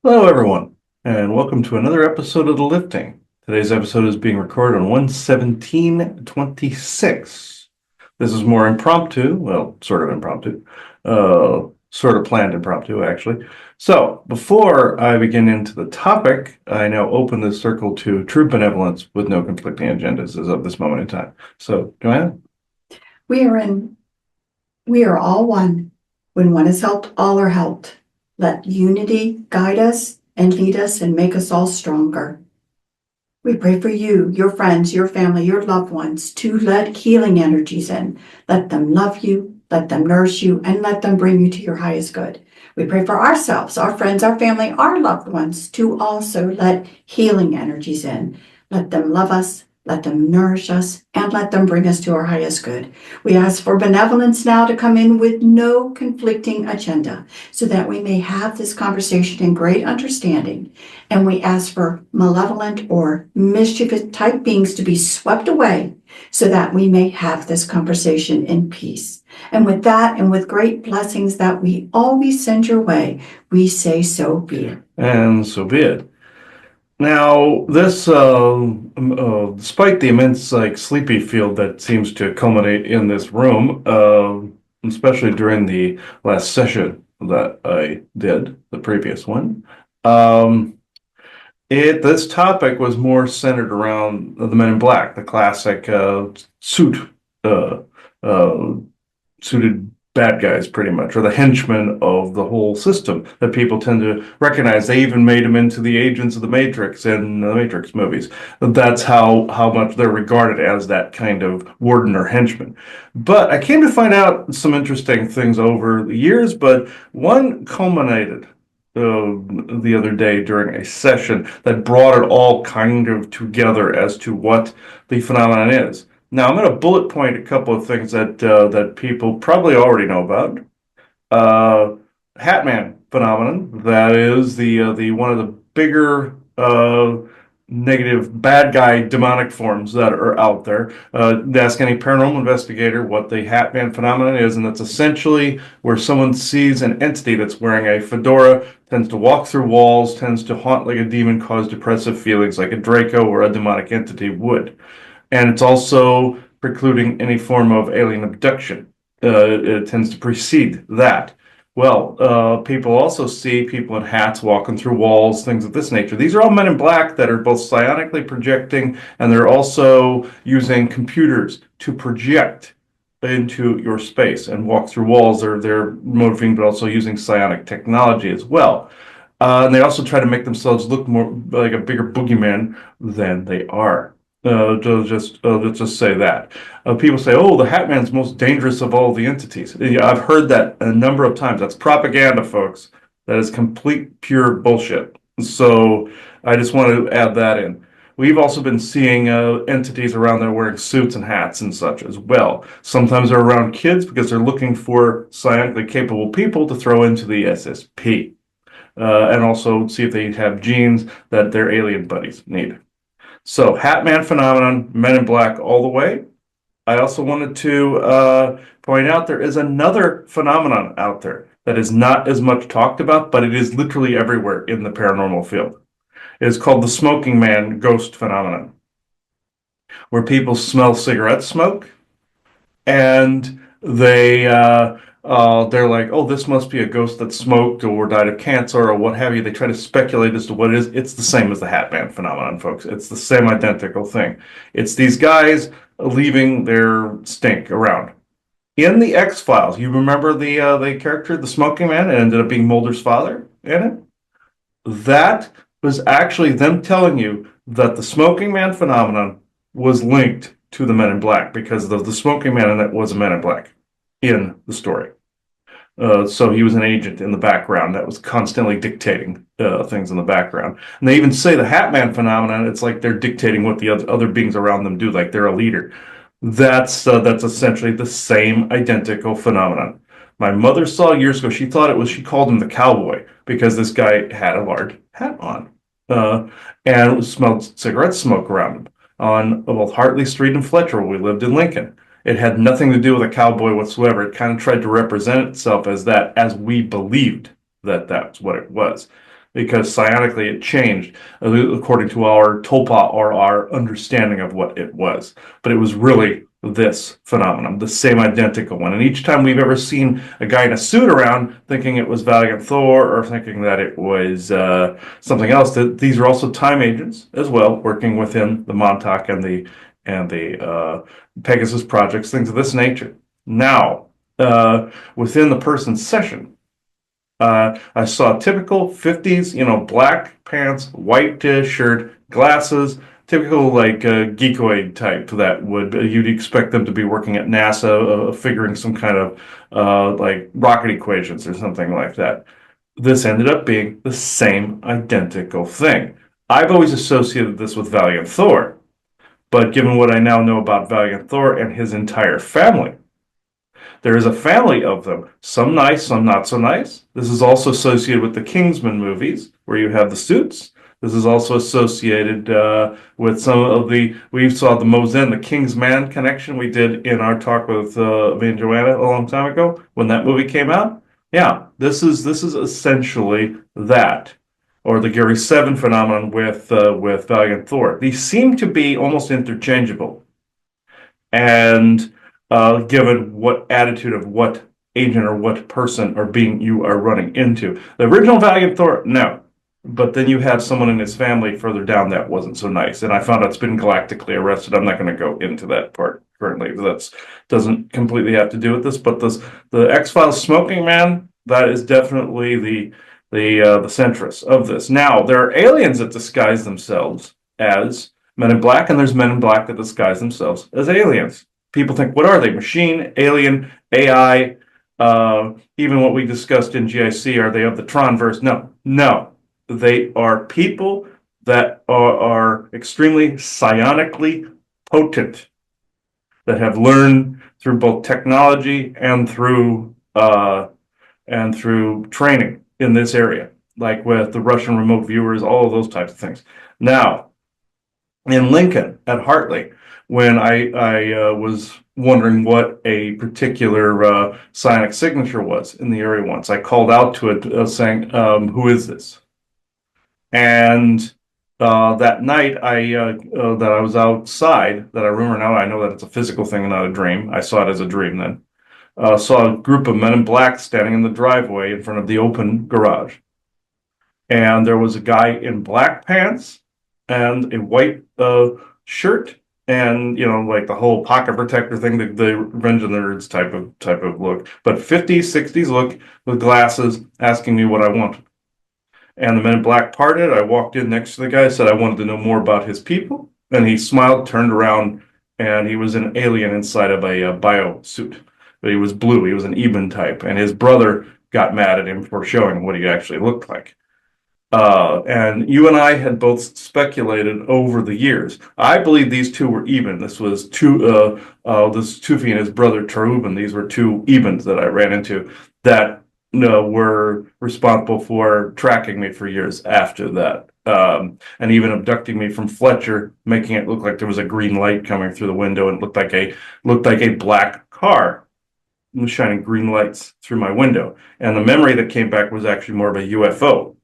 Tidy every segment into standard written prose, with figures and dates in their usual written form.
Hello, everyone, and welcome to another episode of The Lifting. Today's episode is being recorded on 1/17/26. This is more impromptu, well, sort of impromptu, sort of planned impromptu, actually. So, before I begin into the topic, I now open this circle to true benevolence with no conflicting agendas as of this moment in time. So, Joanna? We are in, we are all one. When one is helped, all are helped. Let unity guide us and lead us and make us all stronger. We pray for you, your friends, your family, your loved ones to let healing energies in. Let them love you, let them nourish you, and let them bring you to your highest good. We pray for ourselves, our friends, our family, our loved ones to also let healing energies in. Let them love us, let them nourish us, and let them bring us to our highest good. We ask for benevolence now to come in with no conflicting agenda so that we may have this conversation in great understanding. And we ask for malevolent or mischievous type beings to be swept away so that we may have this conversation in peace. And with that, and with great blessings that we always send your way, we say so be it. And so be it. Now, this, despite the immense sleepy field that seems to culminate in this room, especially during the last session that I did, the previous one, um, this topic was more centered around the Men in Black, the classic suit, uh, uh, suited bad guys, pretty much, or the henchmen of the whole system that people tend to recognize. They even made them into the agents of the Matrix in the Matrix movies. That's how much they're regarded as that kind of warden or henchman. But I came to find out some interesting things over the years, but one culminated the other day during a session that brought it all kind of together as to what the phenomenon is. Now, I'm going to bullet point a couple of things that people probably already know about. Uh, Hatman phenomenon. That is the one of the bigger negative bad guy demonic forms that are out there. Ask any paranormal investigator what the Hatman phenomenon is, and that's essentially where someone sees an entity that's wearing a fedora, tends to walk through walls, tends to haunt like a demon, cause depressive feelings like a Draco or a demonic entity would. And it's also precluding any form of alien abduction. It tends to precede that. Well, people also see people in hats walking through walls, things of this nature. These are all men in black that are both psionically projecting, and they're also using computers to project into your space and walk through walls. They're motivating, but also using psionic technology as well. And they also try to make themselves look more like a bigger boogeyman than they are. Let's just say that. People say, "Oh, the Hat Man's most dangerous of all the entities." Yeah, I've heard that a number of times. That's propaganda, folks. That is complete, pure bullshit. So I just want to add that in. We've also been seeing entities around there wearing suits and hats and such as well. Sometimes they're around kids because they're looking for psionically capable people to throw into the SSP. And also see if they have genes that their alien buddies need. So, Hatman phenomenon, Men in Black all the way. I also wanted to point out there is another phenomenon out there that is not as much talked about, but it is literally everywhere in the paranormal field. It is called the smoking man ghost phenomenon, where people smell cigarette smoke and they're like, oh, this must be a ghost that smoked or died of cancer or what have you. They try to speculate as to what it is. It's the same as the Hat Man phenomenon, folks. It's the same identical thing. It's these guys leaving their stink around. In the X-Files, you remember the character, the smoking man, it ended up being Mulder's father in it? That was actually them telling you that the smoking man phenomenon was linked to the Men in Black because the smoking man in it was a Men in Black in the story. So he was an agent in the background that was constantly dictating things in the background. And they even say the Hat Man phenomenon, it's like they're dictating what the other beings around them do, like they're a leader. That's essentially the same identical phenomenon. My mother saw years ago, she called him the cowboy because this guy had a large hat on and smelled cigarette smoke around him on both Hartley Street and Fletcher, where we lived in Lincoln. It had nothing to do with a cowboy whatsoever. It kind of tried to represent itself as that, as we believed that that's what it was. because psionically it changed according to our tulpa or our understanding of what it was. But it was really this phenomenon, the same identical one. And each time we've ever seen a guy in a suit around thinking it was Valiant Thor or thinking that it was something else, that these are also time agents as well, working within the Montauk and the Pegasus projects, things of this nature. Now, within the person's session, I saw typical 50s, black pants, white shirt, glasses, typical like geekoid type that you'd expect them to be working at NASA, figuring some kind of like rocket equations or something like that. This ended up being the same identical thing. I've always associated this with Valiant Thor, but given what I now know about Valiant Thor and his entire family, there is a family of them, some nice, some not so nice. This is also associated with the Kingsman movies, where you have the suits. This is also associated with some of we saw the Mosen, the Kingsman connection we did in our talk with me and Joanna a long time ago when that movie came out. Yeah, this is essentially that, or the Gary Seven phenomenon with Valiant Thor. These seem to be almost interchangeable, and given what attitude of what agent or what person or being you are running into. The original Valiant Thor, no. But then you have someone in his family further down that wasn't so nice. And I found out it's been galactically arrested. I'm not going to go into that part currently. That doesn't completely have to do with this. But the X-Files smoking man, that is definitely the centrist of this. Now, there are aliens that disguise themselves as Men in Black, and there's Men in Black that disguise themselves as aliens. People think, what are they? Machine, alien, AI, even what we discussed in GIC, are they of the Tronverse? No. They are people that are extremely psionically potent, that have learned through both technology and through training in this area, like with the Russian remote viewers, all of those types of things. Now, in Lincoln at Hartley, when I was wondering what a particular psionic signature was in the area once, I called out to it saying, who is this? And that night that I was outside, that I remember now, I know that it's a physical thing and not a dream. I saw it as a dream then. Saw a group of Men in Black standing in the driveway in front of the open garage. And there was a guy in black pants and a white shirt, and like the whole pocket protector thing, the Revenge of the Nerds type of look, but 50s, 60s look with glasses, asking me what I wanted. And the Men in Black parted. I walked in next to the guy, said I wanted to know more about his people, and he smiled, turned around, and he was an alien inside of a bio suit, but he was blue. He was an Eben type, and his brother got mad at him for showing what he actually looked like. And you and I had both speculated over the years. I believe these two were Eben. This was this Tufi and his brother Taruban. These were two Ebens that I ran into that were responsible for tracking me for years after that, and even abducting me from Fletcher, making it look like there was a green light coming through the window, and it looked like a black car was shining green lights through my window. And the memory that came back was actually more of a UFO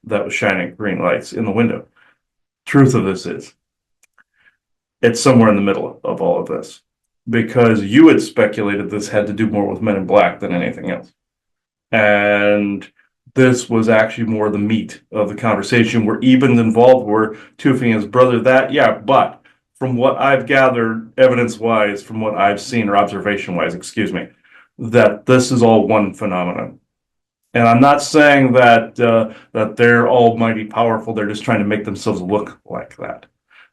that was shining green lights in the window. Truth of this is, it's somewhere in the middle of all of this, because you had speculated this had to do more with Men in Black than anything else. And this was actually more the meat of the conversation, where Eben's involved, were Tufi and his brother, but from what I've gathered, evidence-wise, from what I've seen, or observation-wise, excuse me, that this is all one phenomenon. And I'm not saying that that they're almighty powerful. They're just trying to make themselves look like that.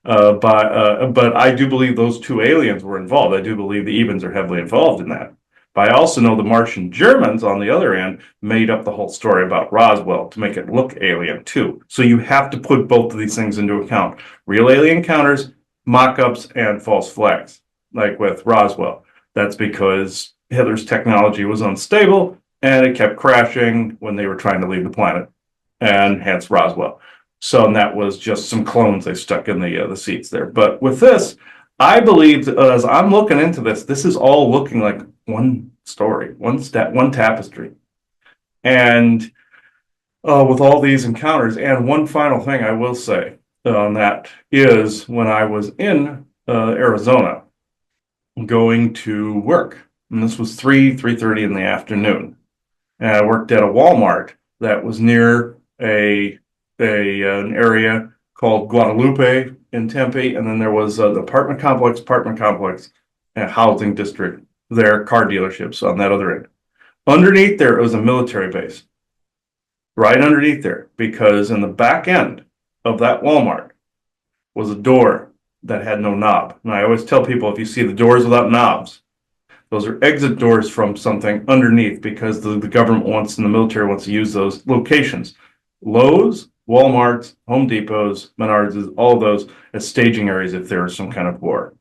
But I do believe those two aliens were involved. I do believe the Ebens are heavily involved in that. But I also know the Martian Germans, on the other end, made up the whole story about Roswell to make it look alien too. So you have to put both of these things into account. Real alien encounters, mock-ups, and false flags, like with Roswell. That's because Hitler's technology was unstable, and it kept crashing when they were trying to leave the planet, and hence Roswell. So, and that was just some clones they stuck in the seats there. But with this, I believe, as I'm looking into this, this is all looking like one story, one tapestry. And with all these encounters. And one final thing I will say on that is when I was in Arizona going to work, and this was 3:30 in the afternoon, and I worked at a Walmart that was near an area called Guadalupe in Tempe, and then there was the apartment complex, and housing district there, car dealerships on that other end. Underneath there was a military base, right underneath there, because in the back end of that Walmart was a door that had no knob. And I always tell people, if you see the doors without knobs, those are exit doors from something underneath, because the government wants and the military wants to use those locations. Lowe's, Walmart's, Home Depot's, Menards, all of those as staging areas if there is some kind of war.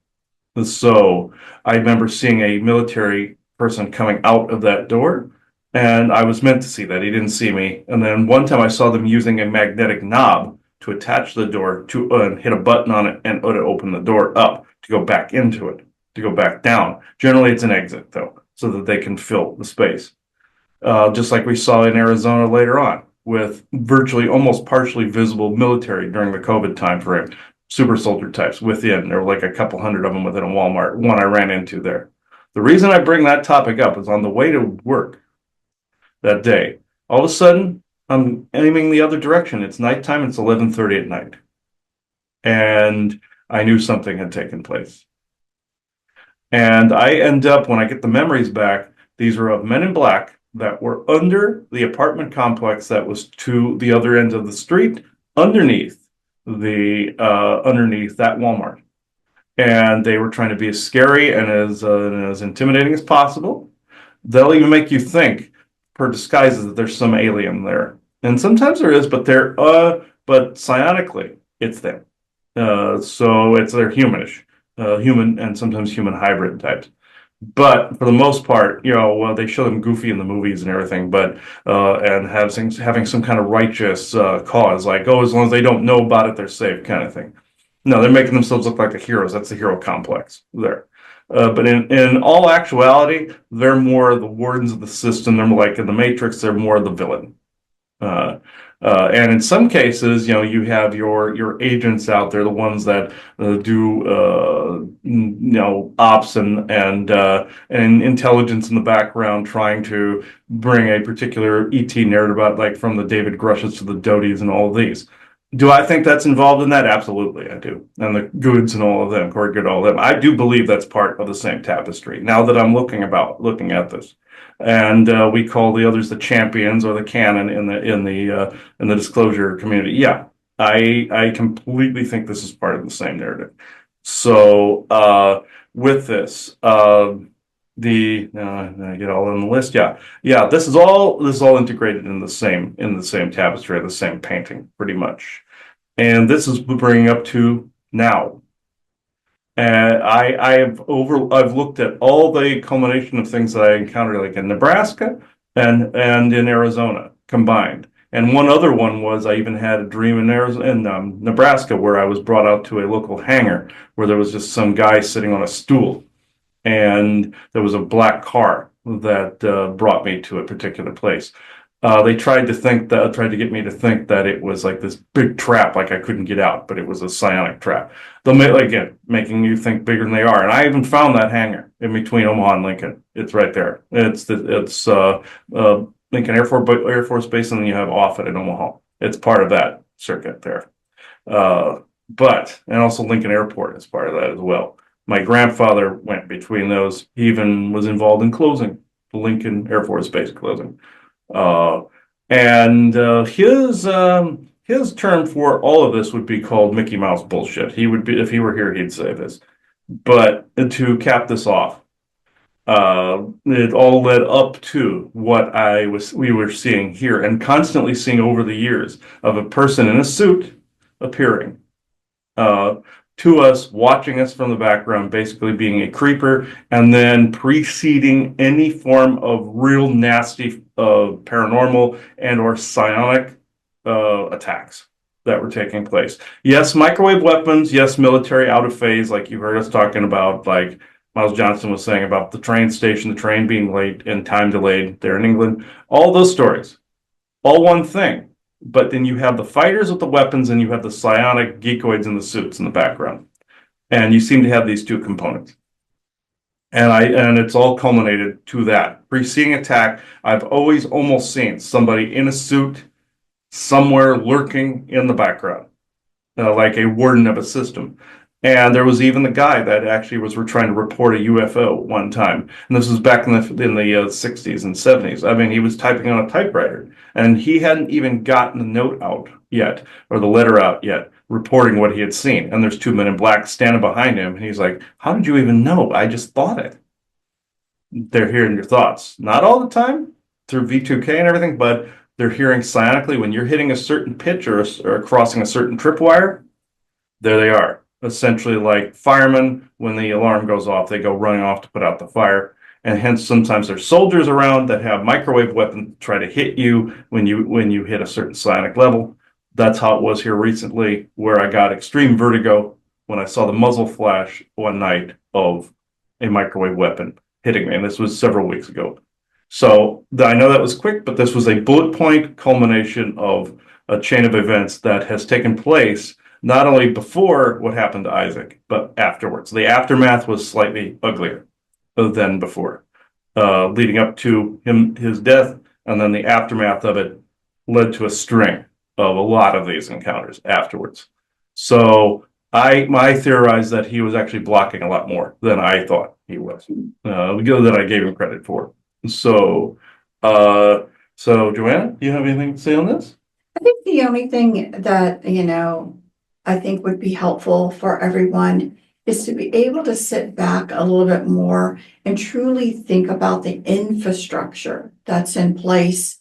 So I remember seeing a military person coming out of that door, and I was meant to see that. He didn't see me. And then one time I saw them using a magnetic knob to attach the door to hit a button on it and open the door up to go back into it, to go back down. Generally, it's an exit, though, so that they can fill the space. Just like we saw in Arizona later on, with virtually almost partially visible military during the COVID time frame, super soldier types within. There were like a couple hundred of them within a Walmart, one I ran into there. The reason I bring that topic up is on the way to work that day, all of a sudden, I'm aiming the other direction. It's nighttime, it's 11:30 at night. And I knew something had taken place. And I end up, when I get the memories back, these were of men in black that were under the apartment complex that was to the other end of the street, underneath that Walmart. And they were trying to be as scary and as intimidating as possible. They'll even make you think, per disguises, that there's some alien there. And sometimes there is, but but psionically, it's them. So they're humanish, human and sometimes human hybrid types. But for the most part, well, they show them goofy in the movies and everything, but and having some kind of righteous cause, like, oh, as long as they don't know about it, they're safe, kind of thing. No, they're making themselves look like the heroes. That's the hero complex there. But in all actuality, they're more the wardens of the system. They're more like in the Matrix. They're more the villain. And in some cases, you have your agents out there, the ones that do ops and intelligence in the background, trying to bring a particular ET narrative about, like from the David Grushes to the Doties and all of these. Do I think that's involved in that? Absolutely, I do. And the Goods and all of them, Corey Good, all of them. I do believe that's part of the same tapestry. Now that I'm looking at this, and we call the others the champions or the canon in the disclosure community. Yeah, I completely think this is part of the same narrative. So with this, I get all on the list. Yeah. This is all integrated in the same tapestry, the same painting, pretty much. And this is bringing up to now. And I've looked at all the culmination of things that I encountered, like in Nebraska and in Arizona combined. And one other one was, I even had a dream in Nebraska, where I was brought out to a local hangar where there was just some guy sitting on a stool, and there was a black car that brought me to a particular place. They tried to get me to think that it was like this big trap, like I couldn't get out, but it was a psionic trap. Again, making you think bigger than they are. And I even found that hangar in between Omaha and Lincoln. It's right there. It's Lincoln Air Force Base, and then you have Offutt in Omaha. It's part of that circuit there. And also Lincoln Airport is part of that as well. My grandfather went between those. He even was involved in closing the Lincoln Air Force Base closing. His term for all of this would be called Mickey Mouse bullshit. He would be, if he were here, he'd say this. But to cap this off, it all led up to what we were seeing here and constantly seeing over the years, of a person in a suit appearing to us, watching us from the background, basically being a creeper, and then preceding any form of real nasty paranormal and or psionic attacks that were taking place. Yes, microwave weapons. Yes, military out of phase, like you heard us talking about, like Miles Johnson was saying about the train station, the train being late and time delayed there in England. All those stories, all one thing. but then you have the fighters with the weapons and you have the psionic geekoids in the suits in the background. And you seem to have these two components. And it's all culminated to that. Preceding attack, I've always almost seen somebody in a suit somewhere lurking in the background, like a warden of a system. And there was even the guy that actually was trying to report a UFO one time. And this was back in the 60s and 70s. I mean, he was typing on a typewriter and he hadn't even gotten the note out yet or the letter out yet reporting what he had seen. And there's two men in black standing behind him. And he's like, how did you even know? I just thought it. They're hearing your thoughts. Not all the time through V2K and everything, but they're hearing psionically when you're hitting a certain pitch or crossing a certain tripwire. There they are. Essentially like firemen, when the alarm goes off, they go running off to put out the fire. And hence sometimes there's soldiers around that have microwave weapons try to hit you when you hit a certain psionic level. That's how it was here recently, where I got extreme vertigo when I saw the muzzle flash one night of a microwave weapon hitting me. And this was several weeks ago. So I know that was quick, but this was a bullet point culmination of a chain of events that has taken place not only before what happened to Isaac, but afterwards. The aftermath was slightly uglier than before, leading up to his death, and then the aftermath of it led to a string of a lot of these encounters afterwards. So I theorized that he was actually blocking a lot more than I thought he was, that I gave him credit for. So Joanna, do you have anything to say on this? I think the only thing that, I think would be helpful for everyone is to be able to sit back a little bit more and truly think about the infrastructure that's in place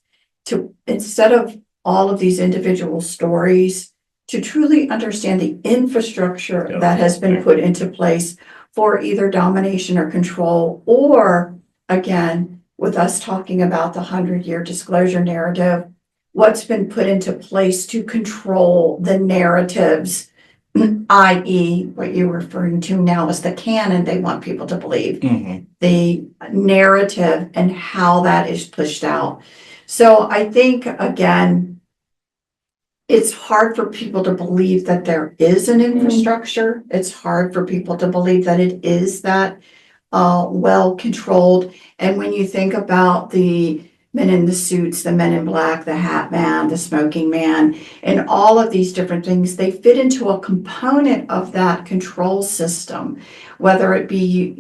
to, instead of all of these individual stories, to truly understand the infrastructure that has been put into place for either domination or control, or again, with us talking about the 100-year disclosure narrative, what's been put into place to control the narratives, i.e. what you're referring to now as the canon they want people to believe, the narrative and how that is pushed out. So I think, again, it's hard for people to believe that there is an infrastructure. It's hard for people to believe that it is that well controlled. And when you think about the men in the suits, the men in black, the hat man, the smoking man, and all of these different things, they fit into a component of that control system, whether it be,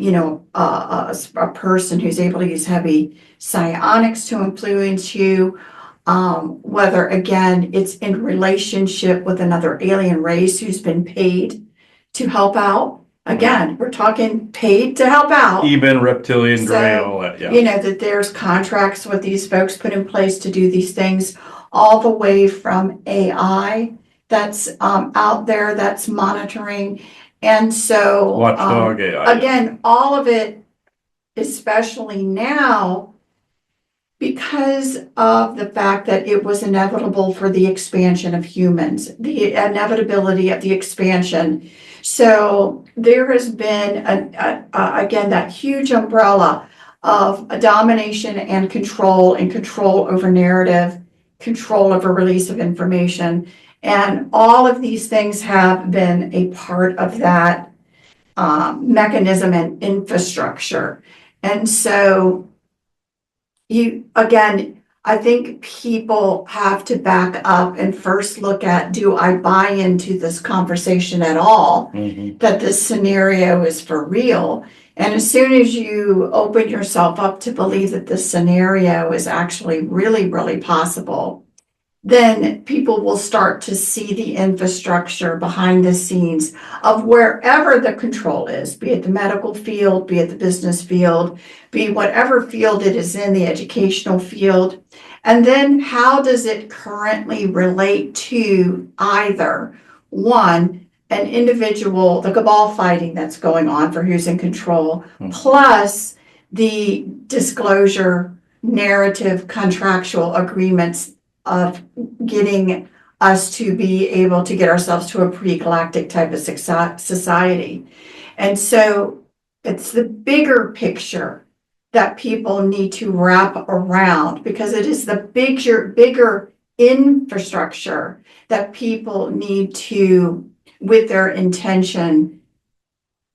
a person who's able to use heavy psionics to influence you, whether, again, it's in relationship with another alien race who's been paid to help out. Again, we're talking paid to help out. Even reptilian gray, all that, yeah. That there's contracts with these folks put in place to do these things, all the way from AI that's out there that's monitoring. And so, Watchdog AI. Again, all of it, especially now, because of the fact that it was inevitable for the expansion of humans, the inevitability of the expansion. So there has been, again, that huge umbrella of a domination and control over narrative, control over release of information. And all of these things have been a part of that mechanism and infrastructure. And so I think people have to back up and first look at, do I buy into this conversation at all, that this scenario is for real? And as soon as you open yourself up to believe that this scenario is actually really, really possible, then people will start to see the infrastructure behind the scenes of wherever the control is, be it the medical field, be it the business field, be whatever field it is in, the educational field. And then how does it currently relate to either, one, an individual, the cabal fighting that's going on for who's in control, plus the disclosure, narrative, contractual agreements of getting us to be able to get ourselves to a pre-galactic type of society. And so it's the bigger picture that people need to wrap around, because it is the bigger infrastructure that people need to, with their intention,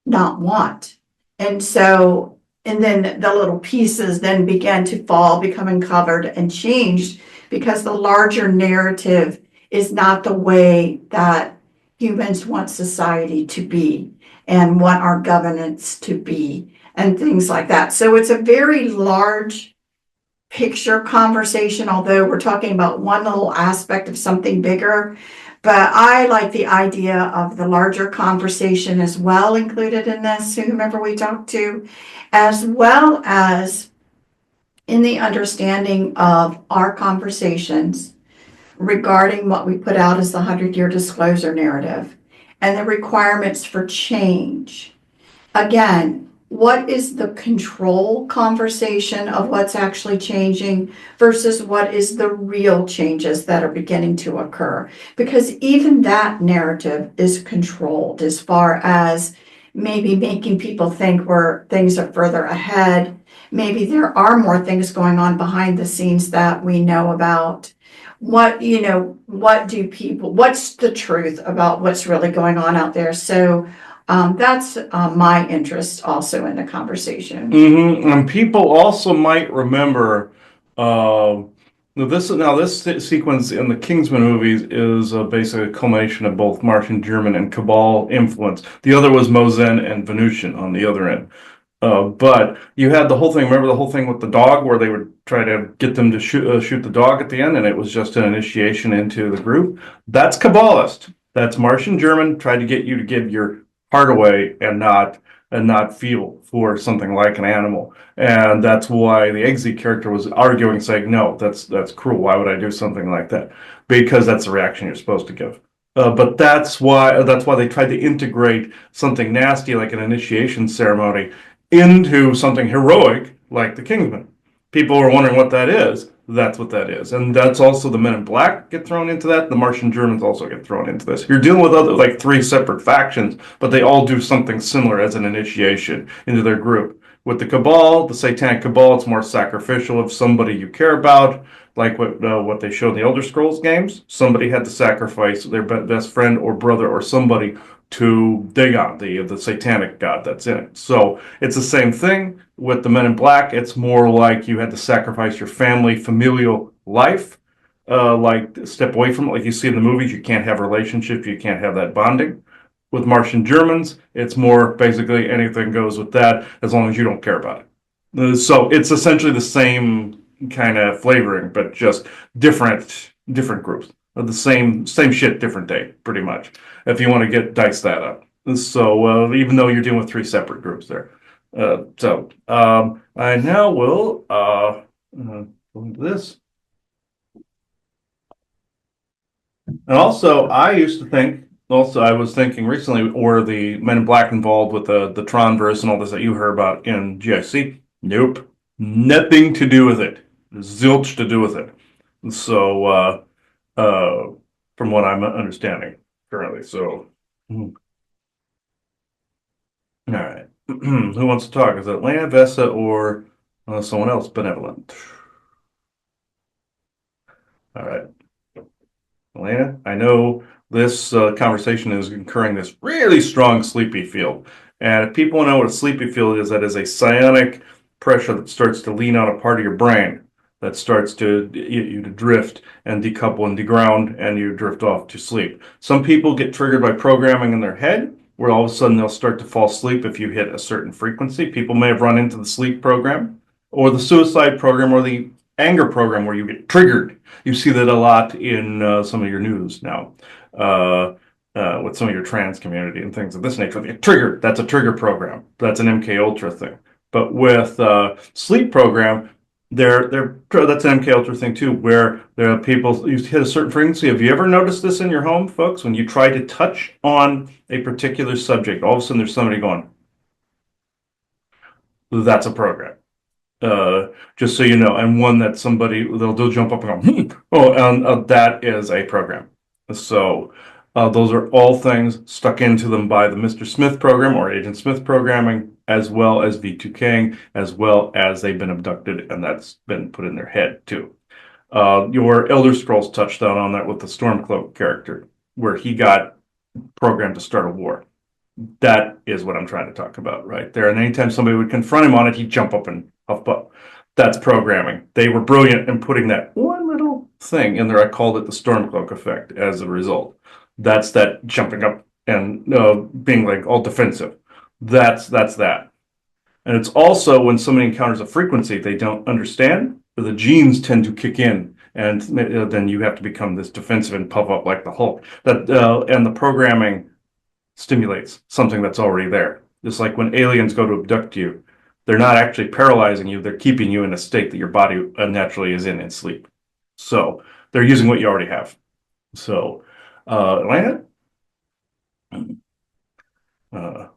not want. And so, and then the little pieces then began to fall, become uncovered and changed because the larger narrative is not the way that humans want society to be and want our governance to be and things like that. So it's a very large picture conversation, although we're talking about one little aspect of something bigger. But I like the idea of the larger conversation as well included in this, whomever we talk to, as well as in the understanding of our conversations regarding what we put out as the 100-year disclosure narrative and the requirements for change. Again, what is the control conversation of what's actually changing versus what is the real changes that are beginning to occur? Because even that narrative is controlled as far as maybe making people think where things are further ahead. Maybe there are more things going on behind the scenes that we know about. What do people, what's the truth about what's really going on out there? So that's my interest also in the conversation. And people also might remember this sequence in the Kingsman movies is basically a culmination of both Martian, German, and Cabal influence. The other was Mozen and Venusian on the other end. But you had the whole thing. Remember the whole thing with the dog, where they would try to get them to shoot the dog at the end, and it was just an initiation into the group. That's Cabalist. That's Martian, German. Tried to get you to give your heart away and not feel for something like an animal. And that's why the Eggsy character was arguing, saying, "No, that's cruel. Why would I do something like that?" Because that's the reaction you're supposed to give. But that's why they tried to integrate something nasty like an initiation ceremony into something heroic like the Kingsman. People were wondering what that is. That's what that is. And that's also the Men in Black get thrown into that. The Martian Germans also get thrown into this. You're dealing with other, like 3 separate factions, but they all do something similar as an initiation into their group. With the Cabal, the Satanic Cabal, it's more sacrificial of somebody you care about, like what they showed in the Elder Scrolls games. Somebody had to sacrifice their best friend or brother or somebody to Dagon, the satanic god that's in it. So it's the same thing with the Men in Black. It's more like you had to sacrifice your family, familial life, like step away from it. Like you see in the movies, you can't have relationships, you can't have that bonding. With Martian Germans, it's more basically anything goes with that as long as you don't care about it. So it's essentially the same kind of flavoring, but just different groups. The same shit, different day, pretty much, if you want to dice that up. So even though you're dealing with 3 separate groups there. I now will go into this. And also, I was thinking recently, were the Men in Black involved with the Tronverse and all this that you heard about in GIC? Nope. Nothing to do with it. Zilch to do with it. So, from what I'm understanding currently. So, all right. Who wants to talk? Is it Lana, Vesa, or someone else benevolent? All right. Elena, I know this conversation is incurring this really strong sleepy field. And if people know what a sleepy field is, that is a psionic pressure that starts to lean on a part of your brain that starts to you to drift and decouple and deground, and you drift off to sleep. Some people get triggered by programming in their head, where all of a sudden they'll start to fall asleep if you hit a certain frequency. People may have run into the sleep program, or the suicide program, or the anger program where you get triggered. You see that a lot in some of your news now, with some of your trans community and things of this nature. They get triggered. That's a trigger program. That's an MK Ultra thing. But with sleep program, that's an MK Ultra thing too, where there are people, you hit a certain frequency. Have you ever noticed this in your home, folks? When you try to touch on a particular subject, all of a sudden there's somebody going, that's a program. Just so you know, and one that they'll jump up and go, oh, and that is a program. So those are all things stuck into them by the Mr. Smith program or Agent Smith programming, as well as V2King, as well as they've been abducted, and that's been put in their head too. Your Elder Scrolls touched on that with the Stormcloak character, where he got programmed to start a war. That is what I'm trying to talk about right there. And anytime somebody would confront him on it, he'd jump up and huff up. That's programming. They were brilliant in putting that one little thing in there. I called it the Stormcloak effect as a result. That's that jumping up and being like all defensive. That's that. And it's also when somebody encounters a frequency they don't understand, the genes tend to kick in, and then you have to become this defensive and puff up like the Hulk. That and the programming stimulates something that's already there. Just like when aliens go to abduct you, they're not actually paralyzing you, they're keeping you in a state that your body naturally is in sleep. So they're using what you already have. So, Atlanta? Uh,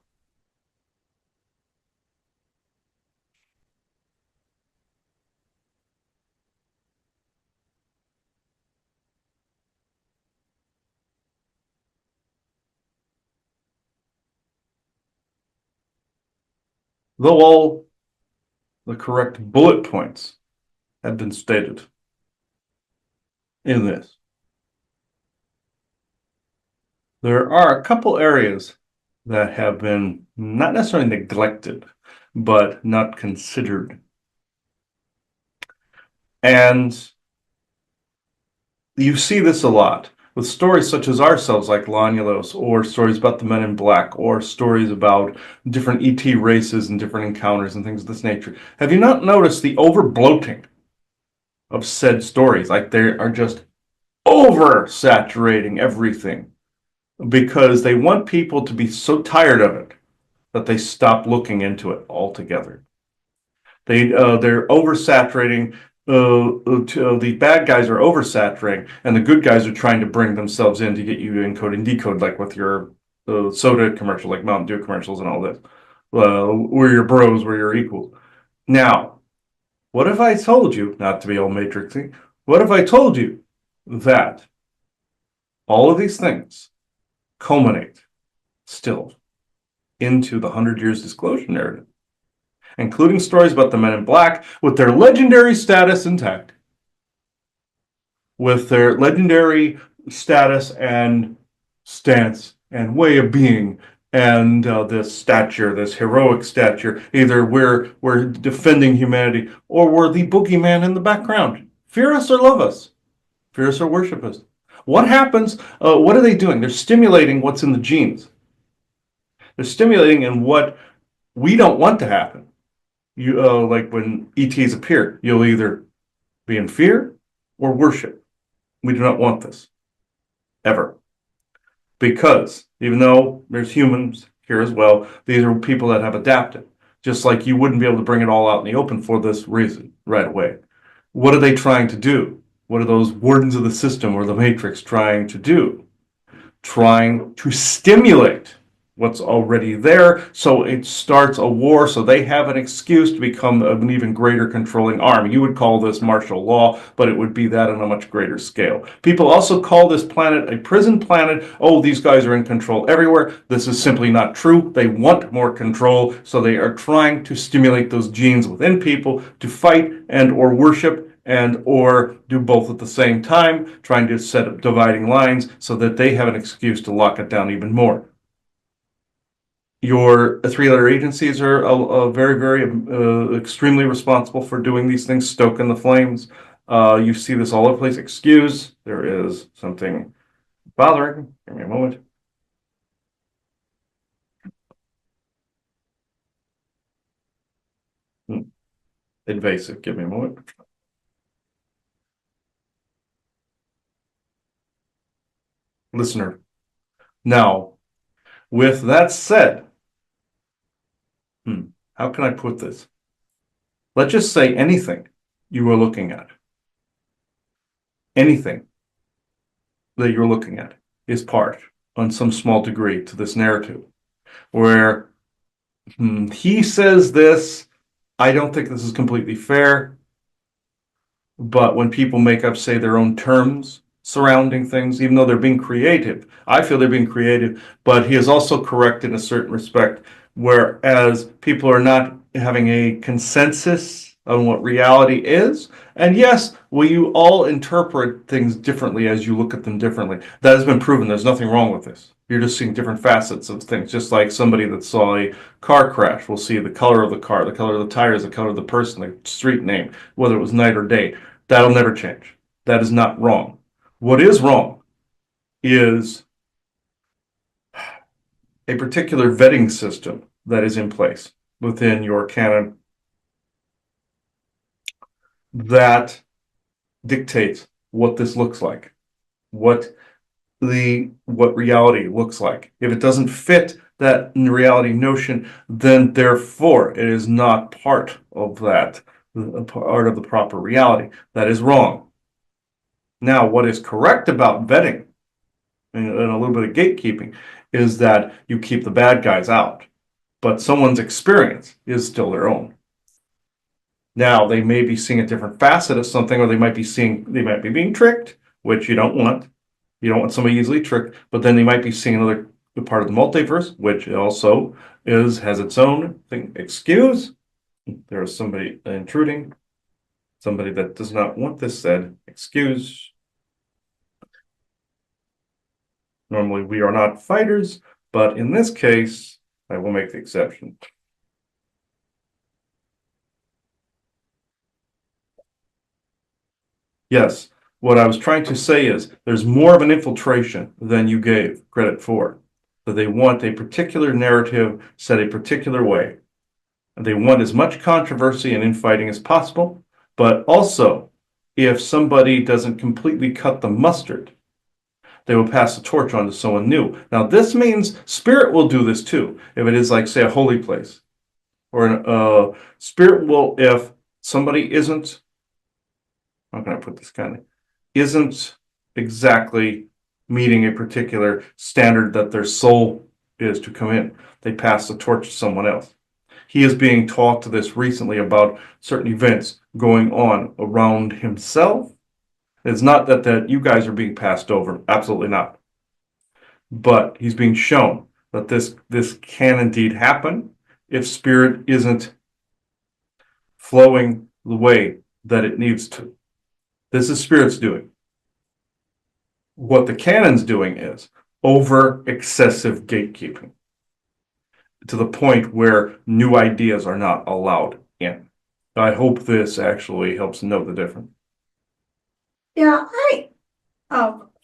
though all the correct bullet points have been stated in this, there are a couple areas that have been not necessarily neglected, but not considered. And you see this a lot with stories such as ourselves, like Lanulos, or stories about the Men in Black, or stories about different ET races and different encounters and things of this nature. Have you not noticed the over bloating of said stories? Like they are just over saturating everything because they want people to be so tired of it that they stop looking into it altogether. They're oversaturating. The bad guys are oversaturating, and the good guys are trying to bring themselves in to get you to encode and decode, like with your soda commercial, like Mountain Dew commercials and all this. We're your bros, we're your equals. Now, what if I told you, not to be all matrixy, what if I told you that all of these things culminate still into the 100 Years Disclosure narrative, including stories about the Men in Black with their legendary status intact, with their legendary status and stance and way of being, and this stature, this heroic stature. Either we're defending humanity, or we're the boogeyman in the background. Fear us or love us, fear us or worship us. What happens? What are they doing? They're stimulating what's in the genes. They're stimulating in what we don't want to happen. You like when ETs appear, you'll either be in fear or worship. We do not want this ever, because even though there's humans here as well, these are people that have adapted. Just like you wouldn't be able to bring it all out in the open for this reason right away. What are they trying to do? What are those wardens of the system or the Matrix trying to do? Trying to stimulate what's already there, so it starts a war, so they have an excuse to become an even greater controlling arm. You would call this martial law, but it would be that on a much greater scale. People also call this planet a prison planet. Oh, these guys are in control everywhere. This is simply not true. They want more control, so they are trying to stimulate those genes within people to fight and or worship and or do both at the same time, trying to set up dividing lines so that they have an excuse to lock it down even more. Your three-letter agencies are very, very extremely responsible for doing these things, stoking the flames. You see this all over the place. Excuse, there is something bothering. Give me a moment. Invasive. Give me a moment. Listener. Now, with that said, how can I put this? Let's just say anything you are looking at, anything that you're looking at is part, on some small degree, to this narrative, where he says this, I don't think this is completely fair, but when people make up, say, their own terms surrounding things, even though they're being creative, I feel they're being creative, but he is also correct in a certain respect, whereas people are not having a consensus on what reality is. And yes, you all interpret things differently as you look at them differently. That has been proven. There's nothing wrong with this. You're just seeing different facets of things. Just like somebody that saw a car crash will see the color of the car, the color of the tires, the color of the person, the street name, whether it was night or day. That'll never change. That is not wrong. What is wrong is a particular vetting system that is in place within your canon that dictates what this looks like, what reality looks like. If it doesn't fit that reality notion, then therefore it is not part of that, part of the proper reality. That is wrong. Now, what is correct about vetting and a little bit of gatekeeping is that you keep the bad guys out, but someone's experience is still their own. Now, they may be seeing a different facet of something, or they might be being tricked, which you don't want. You don't want somebody easily tricked, but then they might be seeing another part of the multiverse, which also has its own thing. Excuse, there is somebody intruding, somebody that does not want this said. Excuse. Normally we are not fighters, but in this case, I will make the exception. Yes, what I was trying to say is there's more of an infiltration than you gave credit for. That they want a particular narrative set a particular way. And they want as much controversy and infighting as possible, but also if somebody doesn't completely cut the mustard, they will pass the torch on to someone new. Now, this means spirit will do this too. If it is like, say, a holy place, or spirit will, if somebody isn't, how can I put this kind of, isn't exactly meeting a particular standard that their soul is to come in, they pass the torch to someone else. He is being taught to this recently about certain events going on around himself. It's not that you guys are being passed over. Absolutely not. But he's being shown that this can indeed happen if spirit isn't flowing the way that it needs to. This is spirit's doing. What the canon's doing is over excessive gatekeeping to the point where new ideas are not allowed in. I hope this actually helps note the difference. Yeah,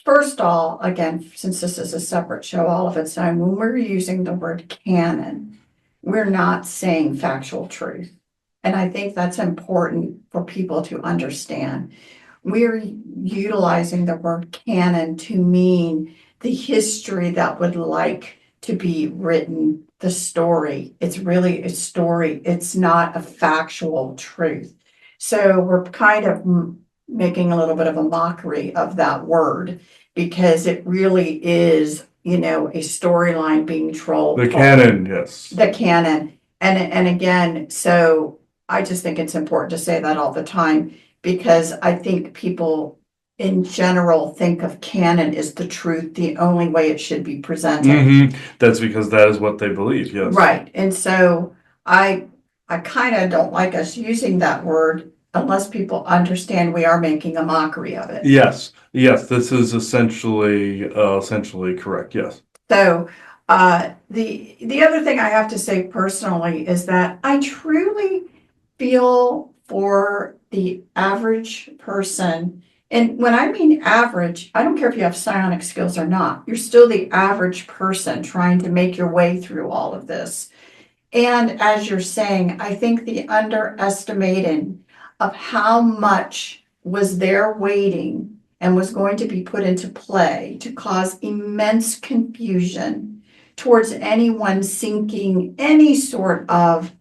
first of all, again, since this is a separate show all of its own, when we're using the word canon, we're not saying factual truth. And I think that's important for people to understand. We're utilizing the word canon to mean the history that would like to be written, the story. It's really a story. It's not a factual truth. So we're kind of making a little bit of a mockery of that word because it really is, a storyline being told. The canon, yes. The canon. And again, so I just think it's important to say that all the time because I think people in general think of canon as the truth, the only way it should be presented. Mm-hmm. That's because that is what they believe, yes. Right. And so I kind of don't like us using that word unless people understand we are making a mockery of it. Yes, this is essentially correct, yes. So the other thing I have to say personally is that I truly feel for the average person. And when I mean average, I don't care if you have psionic skills or not. You're still the average person trying to make your way through all of this. And as you're saying, I think the underestimating of how much was there waiting and was going to be put into play to cause immense confusion towards anyone seeking any sort of,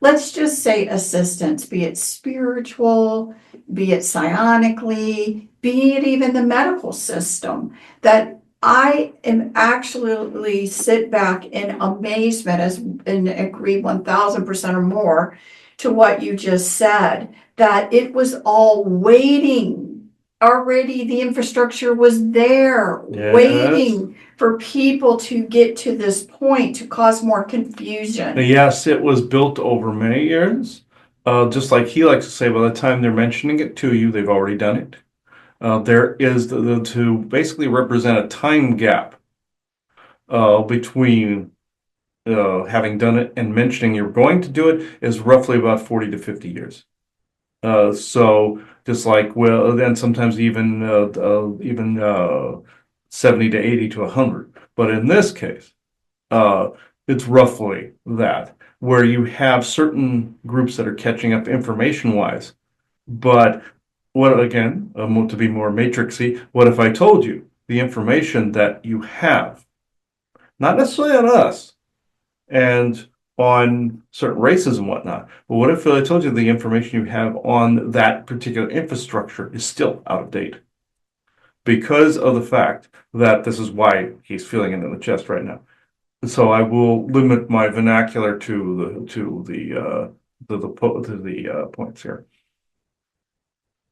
let's just say, assistance, be it spiritual, be it psionically, be it even the medical system, that I am actually sit back in amazement and agree 1000% or more to what you just said, that it was all waiting. Already the infrastructure was there, Yes. waiting for people to get to this point to cause more confusion. Yes, it was built over many years, Just like he likes to say, by the time they're mentioning it to you, they've already done it. There is to basically represent a time gap between having done it and mentioning you're going to do it is roughly about 40 to 50 years. So just like, well, then sometimes even 70 to 80 to 100. But in this case, uh, it's roughly that, where you have certain groups that are catching up information wise. But what again, to be more matrixy, what if I told you the information that you have, not necessarily on us and on certain races and whatnot, but what if I told you the information you have on that particular infrastructure is still out of date? Because of the fact that this is why he's feeling it in the chest right now. So I will limit my vernacular to the points here.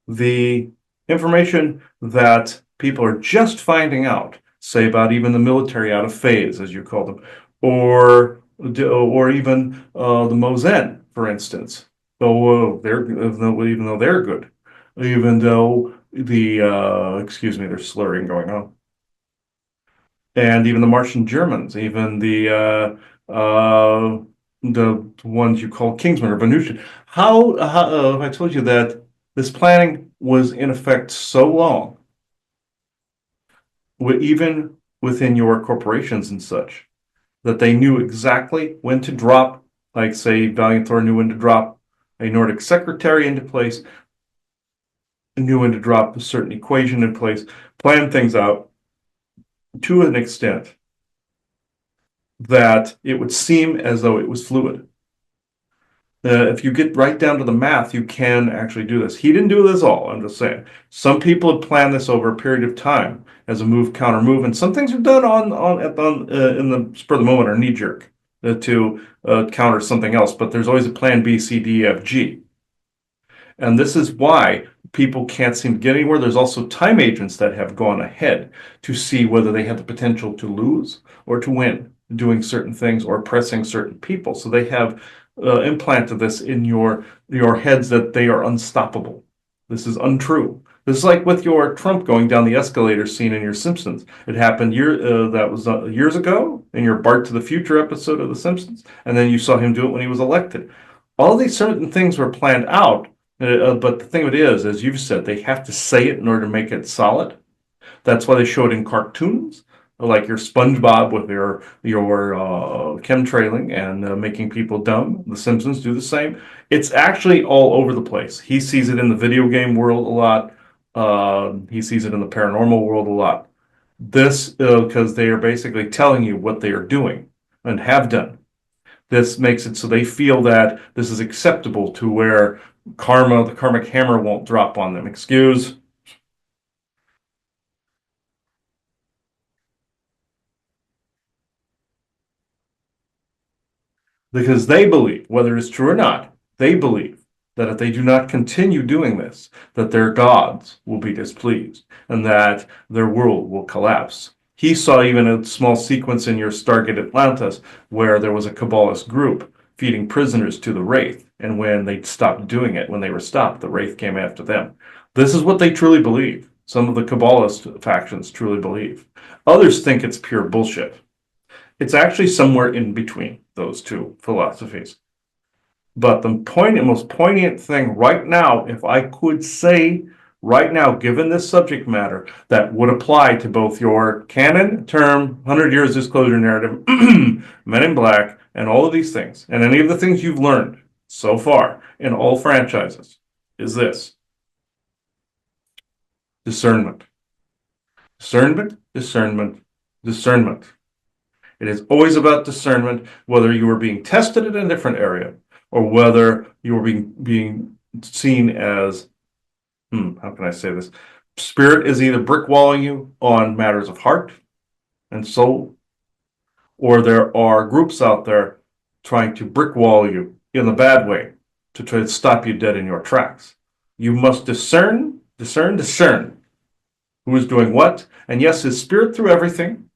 The information that people are just finding out, say about even the military out of phase, as you call them, or even the Mosen, for instance. Though even though they're good, even though excuse me, there's slurring going on, and even the Martian Germans, even the ones you call Kingsmen or Venusian. How I told you that this planning was in effect so long, even within your corporations and such, that they knew exactly when to drop, like say Valiant Thor knew when to drop a Nordic secretary into place, knew when to drop a certain equation in place, plan things out to an extent that it would seem as though it was fluid. If you get right down to the math, you can actually do this. He didn't do this all, I'm just saying. Some people have planned this over a period of time as a move, counter move, and some things are done in the spur of the moment or knee jerk to counter something else. But there's always a plan B, C, D, F, G. And this is why people can't seem to get anywhere. There's also time agents that have gone ahead to see whether they have the potential to lose or to win doing certain things or pressing certain people. So they have implanted this in your heads that they are unstoppable. This is untrue. This is like with your Trump going down the escalator scene in your Simpsons. It happened years ago in your Bart to the Future episode of The Simpsons, and then you saw him do it when he was elected. All these certain things were planned out, but the thing of it is, as you've said, they have to say it in order to make it solid. That's why they show it in cartoons, like your SpongeBob with your chemtrailing and making people dumb. The Simpsons do the same. It's actually all over the place. He sees it in the video game world a lot. He sees it in the paranormal world a lot. This because they are basically telling you what they are doing and have done. This makes it so they feel that this is acceptable to where the karmic hammer won't drop on them. Excuse. Because they believe, whether it's true or not, they believe that if they do not continue doing this, that their gods will be displeased and that their world will collapse. He saw even a small sequence in your Stargate Atlantis where there was a Kabbalist group feeding prisoners to the Wraith, and when they stopped doing it, when they were stopped, the Wraith came after them. This is what they truly believe. Some of the Kabbalist factions truly believe. Others think it's pure bullshit. It's actually somewhere in between those two philosophies. But the most poignant thing right now, if I could say right now, given this subject matter, that would apply to both your canon term, 100 Years Disclosure Narrative, Men in Black, and all of these things, and any of the things you've learned so far in all franchises, is this: discernment. Discernment, discernment, discernment. It is always about discernment, whether you are being tested in a different area or whether you are being seen as, how can I say this? Spirit is either brickwalling you on matters of heart and soul, or there are groups out there trying to brickwall you in the bad way to try to stop you dead in your tracks. You must discern who is doing what. And yes, is spirit through everything?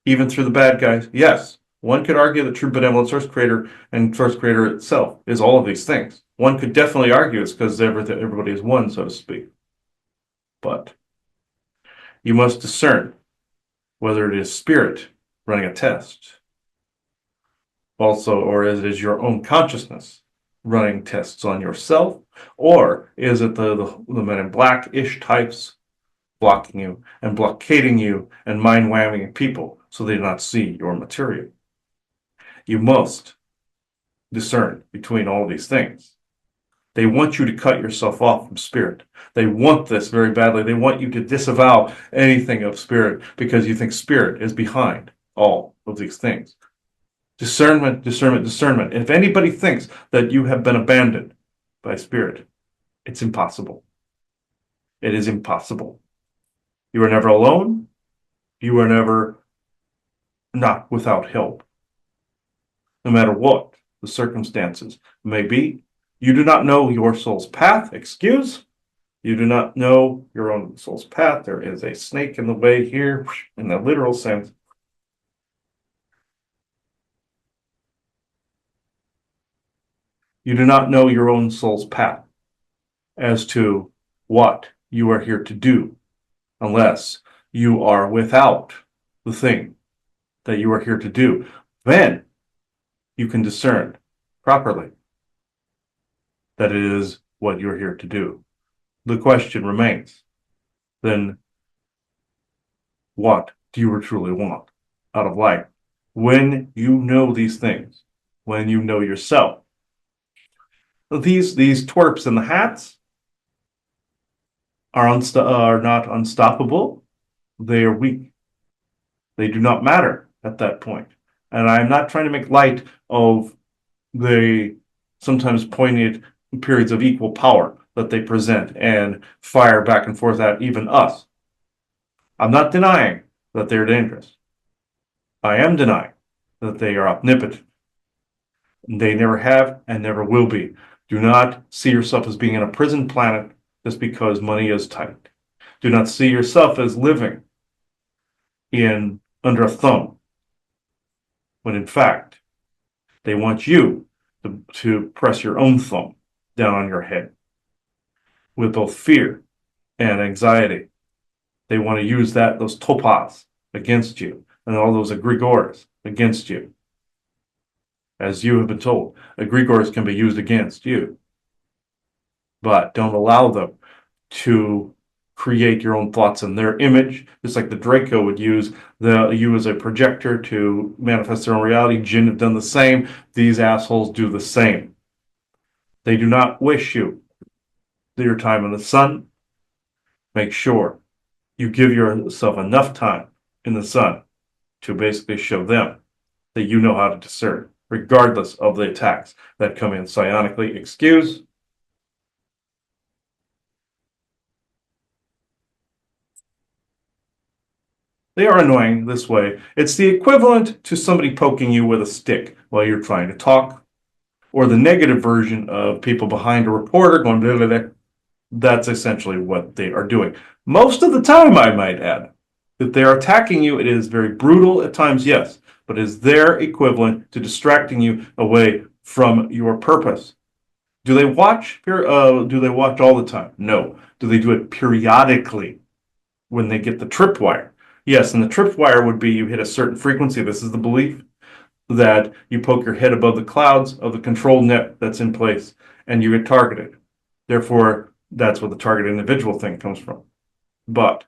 Even through the bad guys? Yes. One could argue that true benevolent source creator and source creator itself is all of these things. One could definitely argue it's because everybody is one, so to speak. But you must discern whether it is spirit running a test, also, or is it your own consciousness running tests on yourself, or is it the men in black-ish types blocking you and blockading you and mind whamming people so they do not see your material? You must discern between all these things. They want you to cut yourself off from spirit. They want this very badly. They want you to disavow anything of spirit because you think spirit is behind all of these things. Discernment, discernment, discernment. If anybody thinks that you have been abandoned by spirit, it's impossible. It is impossible. You are never alone. You are never not without help. No matter what the circumstances may be, you do not know your soul's path. Excuse? You do not know your own soul's path. There is a snake in the way here, in the literal sense. You do not know your own soul's path as to what you are here to do, unless you are without the thing that you are here to do. Then you can discern properly that it is what you're here to do. The question remains, then what do you truly want out of life? When you know these things, when you know yourself, these twerps in the hats are not unstoppable. They are weak. They do not matter at that point. And I'm not trying to make light of the sometimes poignant periods of equal power that they present and fire back and forth at even us. I'm not denying that they're dangerous. I am denying that they are omnipotent. They never have and never will be. Do not see yourself as being in a prison planet just because money is tight. Do not see yourself as living under a thumb, when in fact, they want you to press your own thumb down on your head with both fear and anxiety. They want to use those topaz against you and all those egregores against you. As you have been told, egregores can be used against you. But don't allow them to create your own thoughts in their image, just like the Draco would use you as a projector to manifest their own reality. Jinn have done the same. These assholes do the same. They do not wish you your time in the sun. Make sure you give yourself enough time in the sun to basically show them that you know how to discern, regardless of the attacks that come in psionically. Excuse? They are annoying this way. It's the equivalent to somebody poking you with a stick while you're trying to talk, or the negative version of people behind a reporter going blah, blah, blah. That's essentially what they are doing. Most of the time, I might add, that they are attacking you. It is very brutal at times, yes, but it is their equivalent to distracting you away from your purpose. Do they watch? Do they watch all the time? No. Do they do it periodically when they get the tripwire? Yes, and the tripwire would be you hit a certain frequency. This is the belief that you poke your head above the clouds of the control net that's in place and you get targeted. Therefore, that's where the target individual thing comes from. But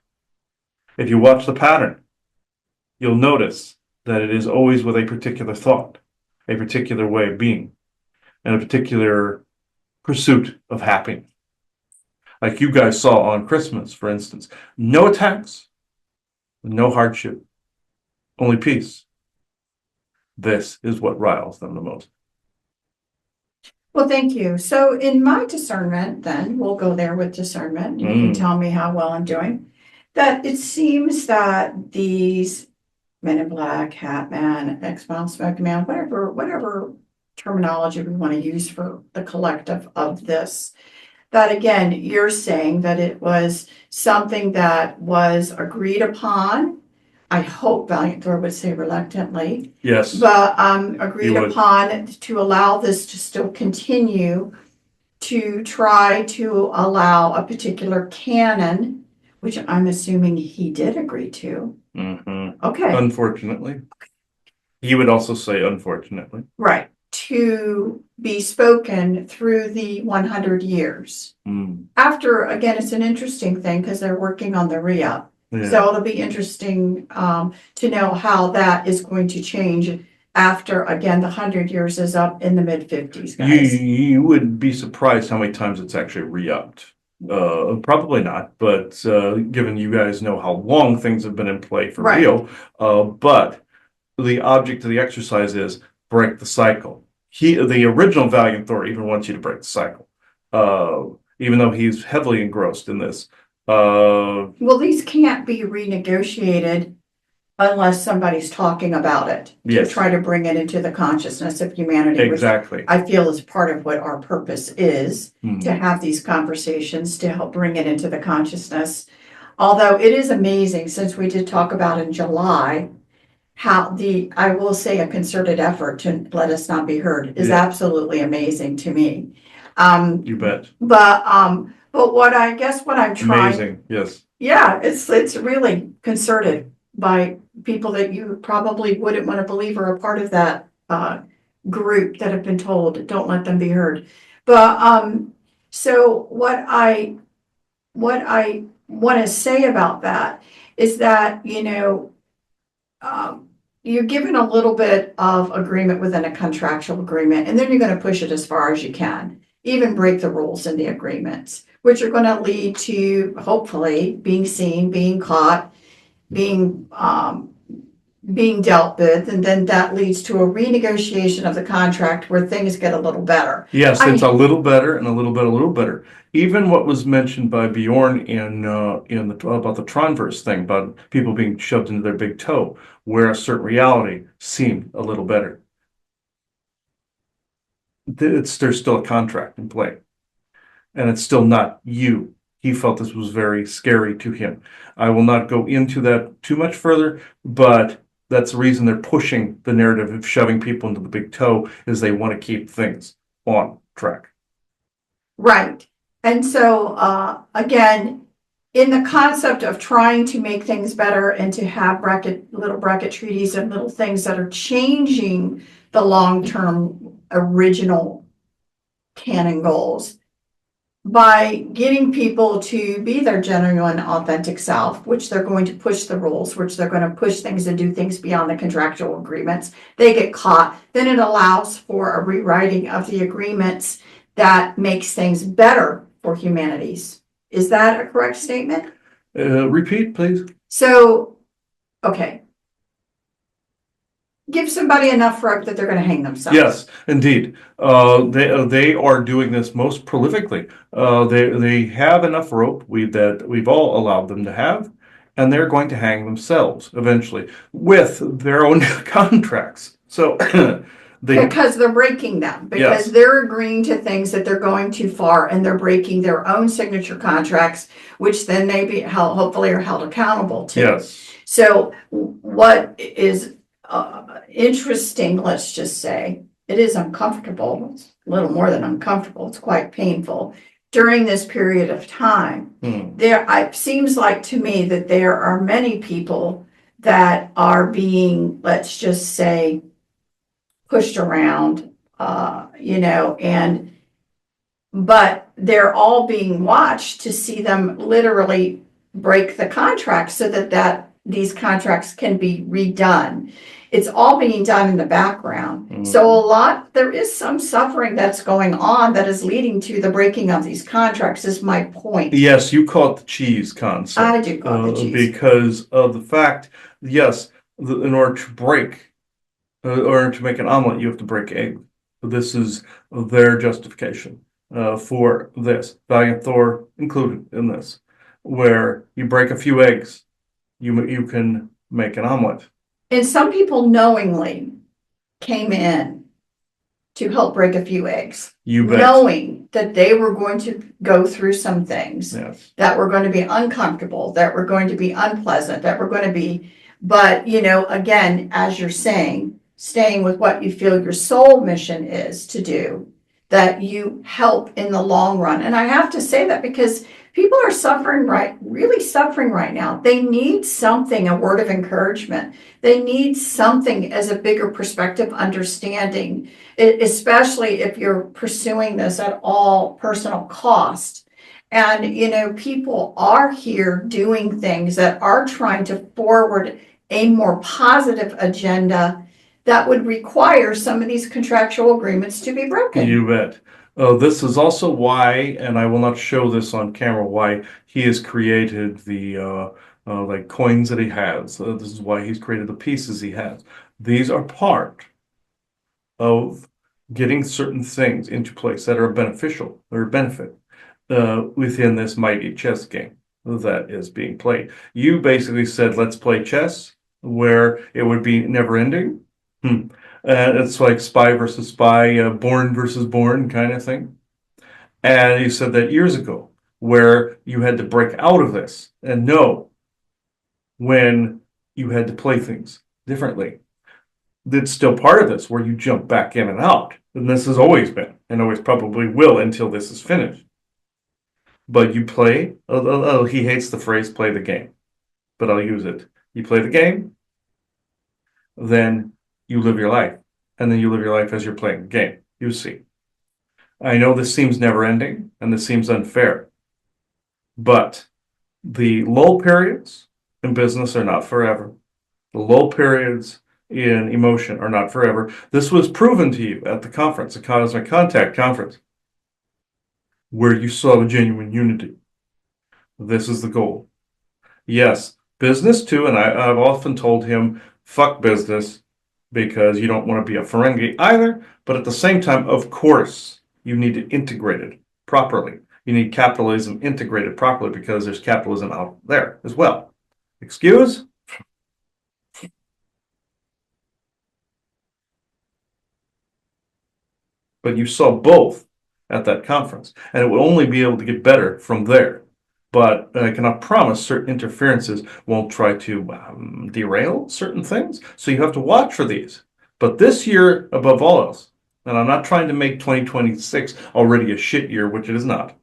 if you watch the pattern, you'll notice that it is always with a particular thought, a particular way of being, and a particular pursuit of happiness. Like you guys saw on Christmas, for instance. No attacks, no hardship, only peace. This is what riles them the most. Well, thank you. So in my discernment, then, we'll go there with discernment. You can tell me how well I'm doing. That it seems that these Men in Black, Hat Man, X-Bound Smoking Man, whatever terminology we want to use for the collective of this, that again, you're saying that it was something that was agreed upon I hope Valiant Thor would say reluctantly, Yes, but agreed would. upon to allow this to still continue, to try to allow a particular canon, which I'm assuming he did agree to. Mhm. Okay, Unfortunately. He would also say unfortunately. right, to be spoken through the 100 years. Mm, After, again, it's an interesting thing because they're working on the re-up. yeah. So it'll be interesting to know how that is going to change after, again, the 100 years is up in the mid-50s, guys. You would be surprised how many times it's actually re-upped. Probably not, but given you guys know how long things have been in play for Right. real, but the object of the exercise is break the cycle. The original Valiant Thor even wants you to break the cycle, even though he's heavily engrossed in this. Well, these can't be renegotiated unless somebody's talking about it to Yes. try to bring it into the consciousness of humanity, which Exactly. I feel is part of what our purpose is, Hmm. to have these conversations to help bring it into the consciousness. Although it is amazing, since we did talk about in July, how I will say, a concerted effort to let us not be heard is Yeah. absolutely amazing to me. You bet. But what I'm trying. Amazing. Yes. Yeah, it's really concerted by people that you probably wouldn't want to believe are a part of that group that have been told, don't let them be heard. But so what I want to say about that is that, you're given a little bit of agreement within a contractual agreement, and then you're going to push it as far as you can, even break the rules in the agreements, which are going to lead to hopefully being seen, being caught, being dealt with, and then that leads to a renegotiation of the contract where things get a little better. Yes, I it's a little better and a little better. Even what was mentioned by Bjorn in about the Tronverse thing, about people being shoved into their big toe, where a certain reality seemed a little better. There's still a contract in play, and it's still not you. He felt this was very scary to him. I will not go into that too much further, but that's the reason they're pushing the narrative of shoving people into the big toe, is they want to keep things on track. Right. And so, again, in the concept of trying to make things better and to have little bracket treaties and little things that are changing the long-term original canon goals, by getting people to be their genuine, authentic self, which they're going to push the rules, which they're going to push things and do things beyond the contractual agreements, they get caught, then it allows for a rewriting of the agreements that makes things better for humanities. Is that a correct statement? Repeat, please. So, okay. Give somebody enough rope that they're going to hang themselves. Yes, indeed. They are doing this most prolifically. They have enough rope that we've all allowed them to have, and they're going to hang themselves eventually with their own contracts. So because they're breaking them, because Yes. they're agreeing to things that they're going too far, and they're breaking their own signature contracts, which then maybe hopefully are held accountable to. Yes. So what is interesting, let's just say, it is uncomfortable. It's a little more than uncomfortable. It's quite painful. During this period of time, it seems like to me that there are many people that are being, let's just say, pushed around, but they're all being watched to see them literally break the contract so that these contracts can be redone. It's all being done in the background. So there is some suffering that's going on that is leading to the breaking of these contracts, is my point. Yes, you call it the cheese concept. I do call it the cheese. Because of the fact, yes, in order to break, or to make an omelet, you have to break egg. This is their justification for this. Valiant Thor included in this, where you break a few eggs, you can make an omelet. And some people knowingly came in to help break a few eggs, You bet. knowing that they were going to go through some things Yes. that were going to be uncomfortable, that were going to be unpleasant, that were going to be But, again, as you're saying, staying with what you feel your soul mission is to do, that you help in the long run. And I have to say that because people are suffering really suffering right now. They need something, a word of encouragement. They need something as a bigger perspective understanding, especially if you're pursuing this at all personal cost. And, people are here doing things that are trying to forward a more positive agenda that would require some of these contractual agreements to be broken. You bet. This is also why, and I will not show this on camera, why he has created the like coins that he has. This is why he's created the pieces he has. These are part of getting certain things into place that are beneficial or benefit within this mighty chess game that is being played. You basically said, let's play chess where it would be never ending. It's like spy versus spy, born versus born kind of thing. And you said that years ago, where you had to break out of this and know when you had to play things differently. That's still part of this, where you jump back in and out. And this has always been, and always probably will until this is finished. But you play, he hates the phrase play the game, but I'll use it. You play the game, then you live your life. And then you live your life as you're playing the game. You see. I know this seems never ending and this seems unfair, but the lull periods in business are not forever. The lull periods in emotion are not forever. This was proven to you at the conference, the Cosmic Contact Conference, where you saw the genuine unity. This is the goal. Yes, business too, and I've often told him, fuck business, because you don't want to be a Ferengi either, but at the same time, of course, you need it integrated properly. You need capitalism integrated properly because there's capitalism out there as well. Excuse? But you saw both at that conference, and it will only be able to get better from there. But I cannot promise certain interferences won't try to derail certain things. So you have to watch for these. But this year, above all else, and I'm not trying to make 2026 already a shit year, which it is not,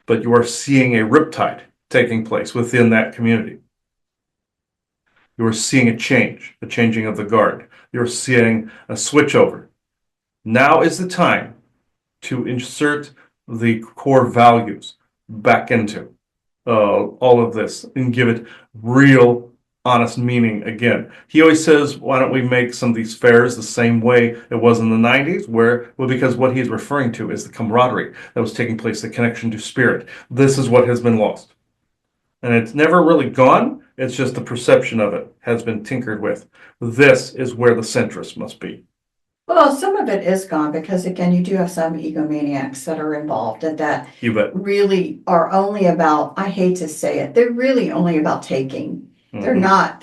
but you are seeing a riptide taking place within that community. You are seeing a change, the changing of the guard. You're seeing a switchover. Now is the time to insert the core values back into all of this and give it real, honest meaning again. He always says, why don't we make some of these fairs the same way it was in the 90s? Because what he's referring to is the camaraderie that was taking place, the connection to spirit. This is what has been lost. And it's never really gone. It's just the perception of it has been tinkered with. This is where the centrist must be. Well, some of it is gone because, again, you do have some egomaniacs that are involved and that You bet. really are only about, I hate to say it, they're really only about taking. They're not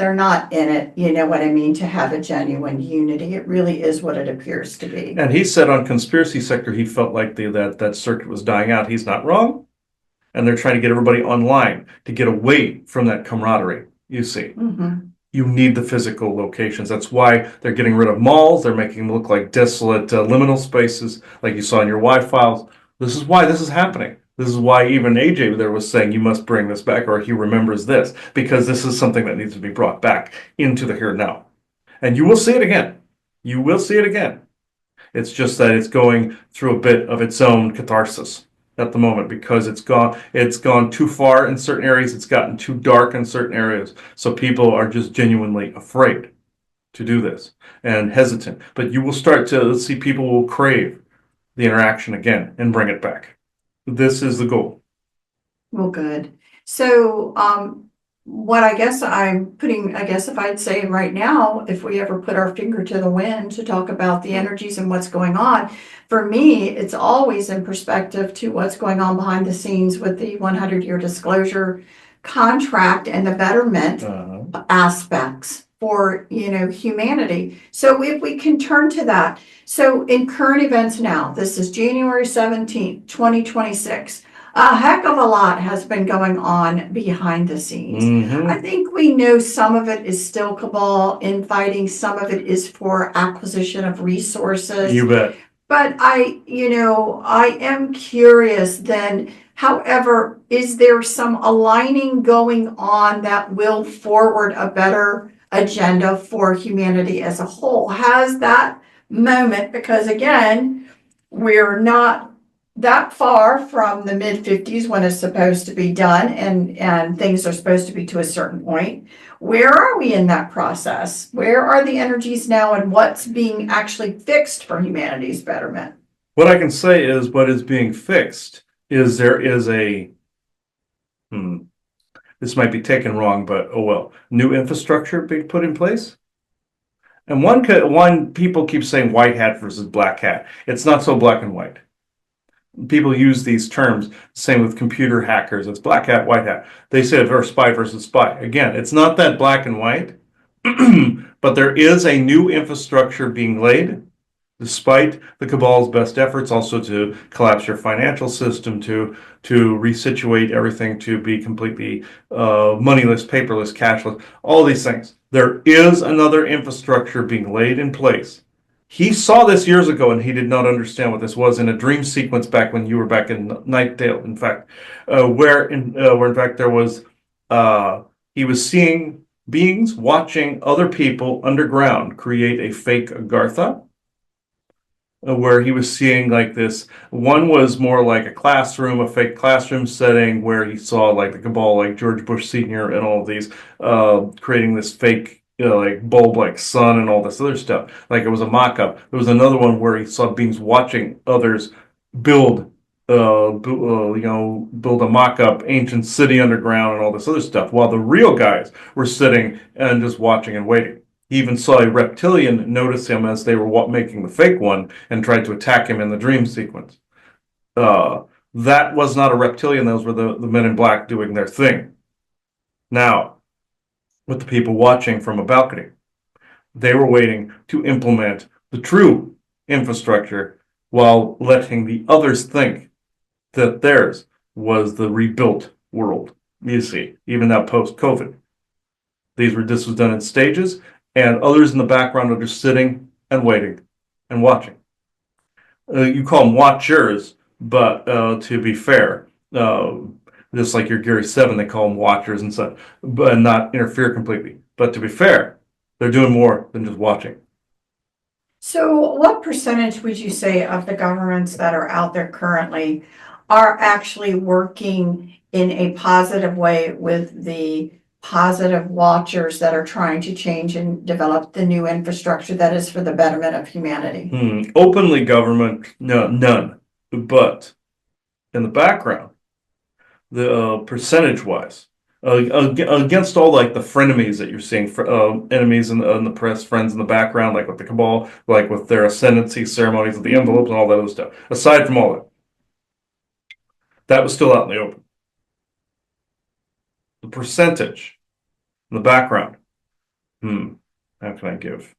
in it, you know what I mean, to have a genuine unity. It really is what it appears to be. And he said on Conspiracy Sector, he felt like that circuit was dying out. He's not wrong. And they're trying to get everybody online to get away from that camaraderie, you see. You need the physical locations. That's why they're getting rid of malls. They're making them look like desolate liminal spaces like you saw in your Y files. This is why this is happening. This is why even AJ there was saying you must bring this back, or he remembers this, because this is something that needs to be brought back into the here and now. And you will see it again. You will see it again. It's just that it's going through a bit of its own catharsis at the moment because it's gone too far in certain areas. It's gotten too dark in certain areas. So people are just genuinely afraid to do this and hesitant. But you will start to see people will crave the interaction again and bring it back. This is the goal. Well, good. So, what I guess if I'd say right now, if we ever put our finger to the wind to talk about the energies and what's going on, for me, it's always in perspective to what's going on behind the scenes with the 100-year disclosure contract and the betterment aspects for, humanity. So if we can turn to that. So in current events now, this is January 17th, 2026. A heck of a lot has been going on behind the scenes. Mhm. I think we know some of it is still cabal infighting, some of it is for acquisition of resources. You bet. But I am curious then, however, is there some aligning going on that will forward a better agenda for humanity as a whole? Has that moment, because again, we're not that far from the mid-50s when it's supposed to be done and things are supposed to be to a certain point. Where are we in that process? Where are the energies now and what's being actually fixed for humanity's betterment? What I can say is what is being fixed is there is this might be taken wrong, but oh well, new infrastructure being put in place. And one people keep saying white hat versus black hat. It's not so black and white. People use these terms, same with computer hackers. It's black hat, white hat. They say or spy versus spy. Again, it's not that black and white, but there is a new infrastructure being laid, despite the cabal's best efforts, also to collapse your financial system, to resituate everything to be completely moneyless, paperless, cashless, all these things. There is another infrastructure being laid in place. He saw this years ago and he did not understand what this was in a dream sequence back when you were back in Nightdale, in fact, where in fact there was he was seeing beings watching other people underground create a fake Agartha, where he was seeing like this. One was more like a classroom, a fake classroom setting where he saw like the cabal, like George Bush Sr. and all of these, creating this fake, like bulb like sun and all this other stuff. Like it was a mock-up. There was another one where he saw beings watching others build, build a mock-up ancient city underground and all this other stuff, while the real guys were sitting and just watching and waiting. He even saw a reptilian notice him as they were making the fake one and tried to attack him in the dream sequence. That was not a reptilian. Those were the men in black doing their thing. Now, with the people watching from a balcony, they were waiting to implement the true infrastructure while letting the others think that theirs was the rebuilt world. You see, even now post-COVID. This was done in stages, and others in the background are just sitting and waiting and watching. You call them watchers, but to be fair, just like your Gary Seven, they call them watchers and such, but not interfere completely. But to be fair, they're doing more than just watching. So what percentage would you say of the governments that are out there currently are actually working in a positive way with the positive watchers that are trying to change and develop the new infrastructure that is for the betterment of humanity? Openly government, no, none. But in the background, the percentage-wise, against all like the frenemies that you're seeing, enemies in the press, friends in the background, like with the cabal, like with their ascendancy ceremonies, with the envelopes and all that other stuff. Aside from all that, that was still out in the open. The percentage in the background, how can I give?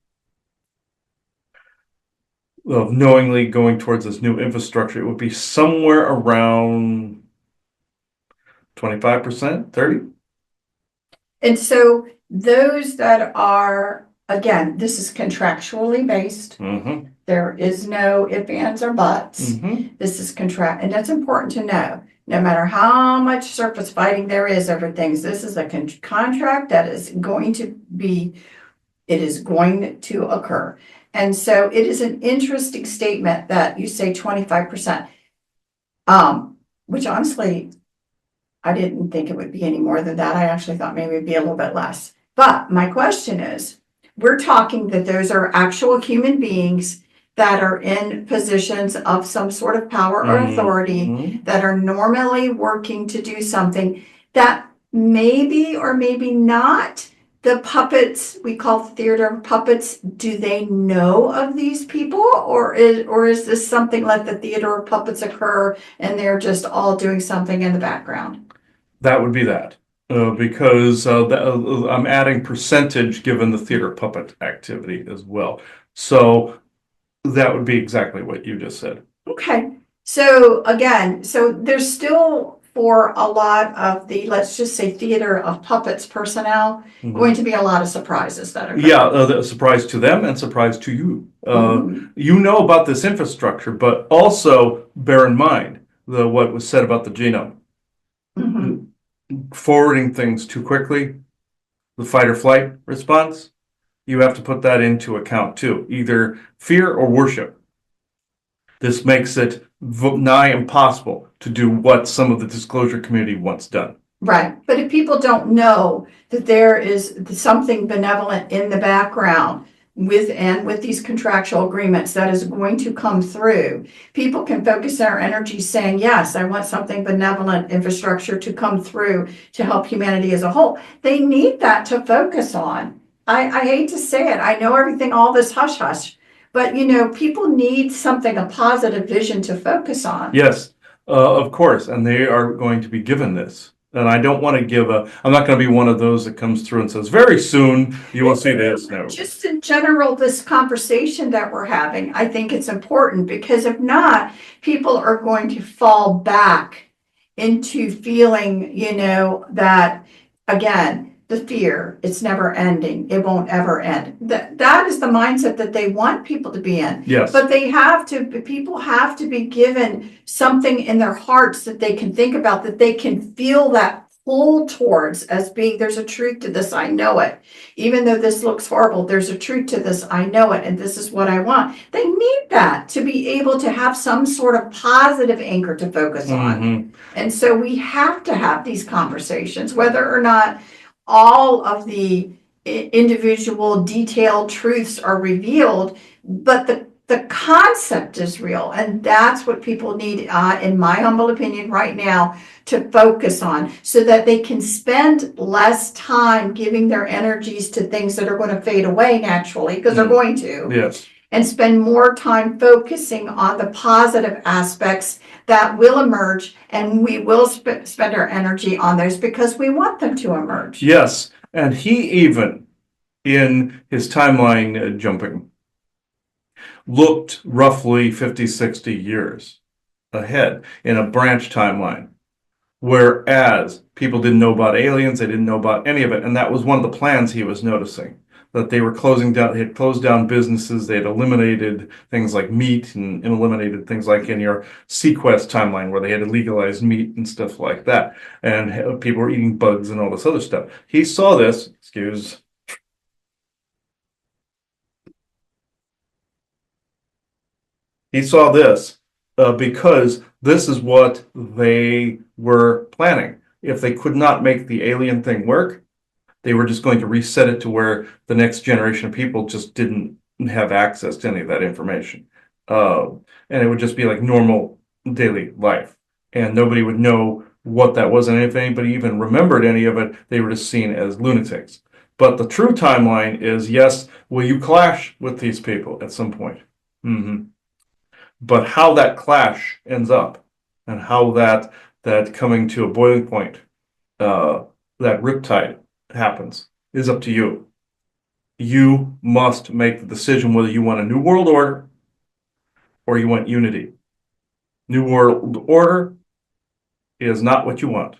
Of knowingly going towards this new infrastructure, it would be somewhere around 25%, 30. And so those that are, again, this is contractually based. Mm-hmm. There is no ifs, ands, or buts. Mm-hmm. This is contract, and that's important to know. No matter how much surface fighting there is over things, this is a contract that is going to be, it is going to occur. And so it is an interesting statement that you say 25%, which honestly, I didn't think it would be any more than that. I actually thought maybe it'd be a little bit less. But my question is, we're talking that those are actual human beings that are in positions of some sort of power or authority that are normally working to do something that maybe or maybe not the puppets, we call theater puppets, do they know of these people, or is this something like the theater of puppets occur and they're just all doing something in the background? That would be that. Because I'm adding percentage given the theater puppet activity as well. So that would be exactly what you just said. Okay, So again, so there's still for a lot of the, let's just say theater of puppets personnel, going to be a lot of surprises that are. Yeah, the surprise to them and surprise to you. You know about this infrastructure, but also bear in mind what was said about the genome. Mhm. Forwarding things too quickly, the fight or flight response, you have to put that into account too, either fear or worship. This makes it nigh impossible to do what some of the disclosure community wants done. Right, but if people don't know that there is something benevolent in the background with these contractual agreements that is going to come through, people can focus their energy saying, yes, I want something benevolent infrastructure to come through to help humanity as a whole. They need that to focus on. I hate to say it, I know everything, all this hush hush, but people need something, a positive vision to focus on. Yes, of course, and they are going to be given this. And I don't want to I'm not going to be one of those that comes through and says, very soon you will see this. No. Just in general, this conversation that we're having, I think it's important because if not, people are going to fall back into feeling, that again, the fear, it's never ending. It won't ever end. That is the mindset that they want people to be in. Yes. But people have to be given something in their hearts that they can think about, that they can feel that pull towards as being, there's a truth to this, I know it. Even though this looks horrible, there's a truth to this, I know it, and this is what I want. They need that to be able to have some sort of positive anchor to focus on. And so we have to have these conversations, whether or not all of the individual detailed truths are revealed, but the concept is real. And that's what people need, in my humble opinion right now, to focus on so that they can spend less time giving their energies to things that are going to fade away naturally, because they're going to. Yes. And spend more time focusing on the positive aspects that will emerge, and we will spend our energy on those because we want them to emerge. Yes, and he even, in his timeline jumping, looked roughly 50, 60 years ahead in a branch timeline. Whereas people didn't know about aliens, they didn't know about any of it. And that was one of the plans he was noticing, that they were they had closed down businesses, they had eliminated things like meat and eliminated things like in your Sequest timeline where they had to legalize meat and stuff like that. And people were eating bugs and all this other stuff. He saw this, he saw this because this is what they were planning. If they could not make the alien thing work, they were just going to reset it to where the next generation of people just didn't have access to any of that information. And it would just be like normal daily life. And nobody would know what that was. And if anybody even remembered any of it, they were just seen as lunatics. But the true timeline is, yes, will you clash with these people at some point? But how that clash ends up and how that coming to a boiling point, that riptide happens is up to you. You must make the decision whether you want a new world order or you want unity. New world order is not what you want.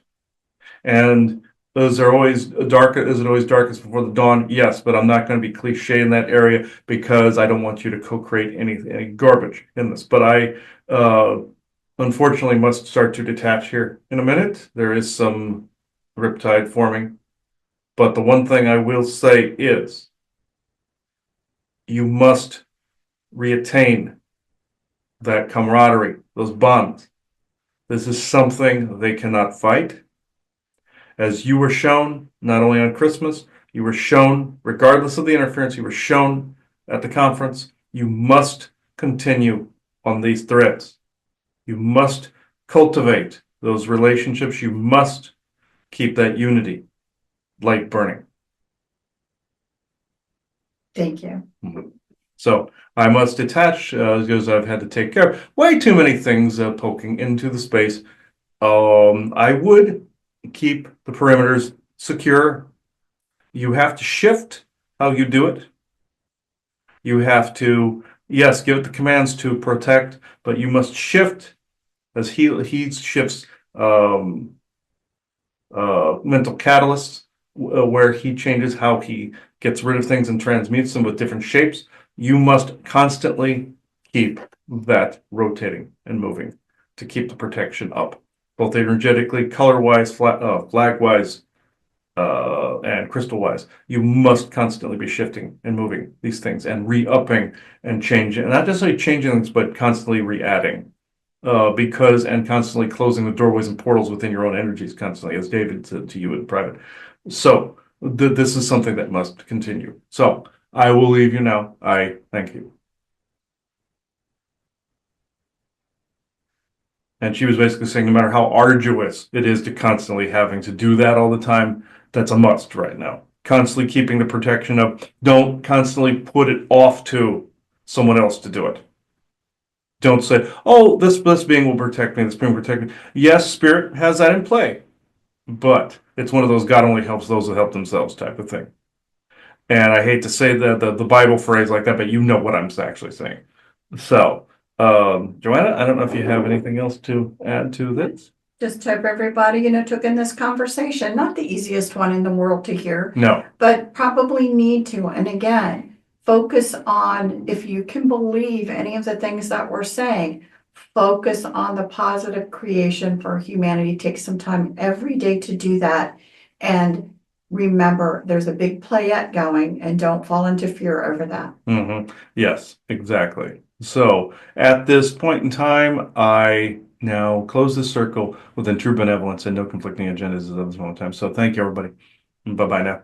And is it always darkest before the dawn? Yes, but I'm not going to be cliche in that area because I don't want you to co-create any garbage in this. But I unfortunately must start to detach here in a minute. There is some riptide forming. But the one thing I will say is you must reattain that camaraderie, those bonds. This is something they cannot fight. As you were shown, not only on Christmas, you were shown, regardless of the interference, you were shown at the conference, you must continue on these threads. You must cultivate those relationships. You must keep that unity light burning. Thank you. So I must detach because I've had to take care of way too many things poking into the space. I would keep the perimeters secure. You have to shift how you do it. You have to, yes, give it the commands to protect, but you must shift as he shifts mental catalysts, where he changes how he gets rid of things and transmutes them with different shapes. You must constantly keep that rotating and moving to keep the protection up, both energetically, color-wise, flag-wise, and crystal-wise. You must constantly be shifting and moving these things and re-upping and changing, not necessarily changing things, but constantly re-adding. And constantly closing the doorways and portals within your own energies constantly, as David said to you in private. So this is something that must continue. So I will leave you now. I thank you. And she was basically saying no matter how arduous it is to constantly having to do that all the time, that's a must right now. Constantly keeping the protection up. Don't constantly put it off to someone else to do it. Don't say, oh, this being will protect me, this being will protect me. Yes, spirit has that in play, but it's one of those God only helps those that help themselves type of thing. And I hate to say the Bible phrase like that, but you know what I'm actually saying. So, Joanna, I don't know if you have anything else to add to this. Just hope everybody, took in this conversation, not the easiest one in the world to hear, No. but probably need to. And again, focus on, if you can believe any of the things that we're saying, focus on the positive creation for humanity. Take some time every day to do that. And remember, there's a big playette going, and don't fall into fear over that. Yes, exactly. So at this point in time, I now close this circle within true benevolence and no conflicting agendas at this moment in time. So thank you, everybody. Bye-bye now.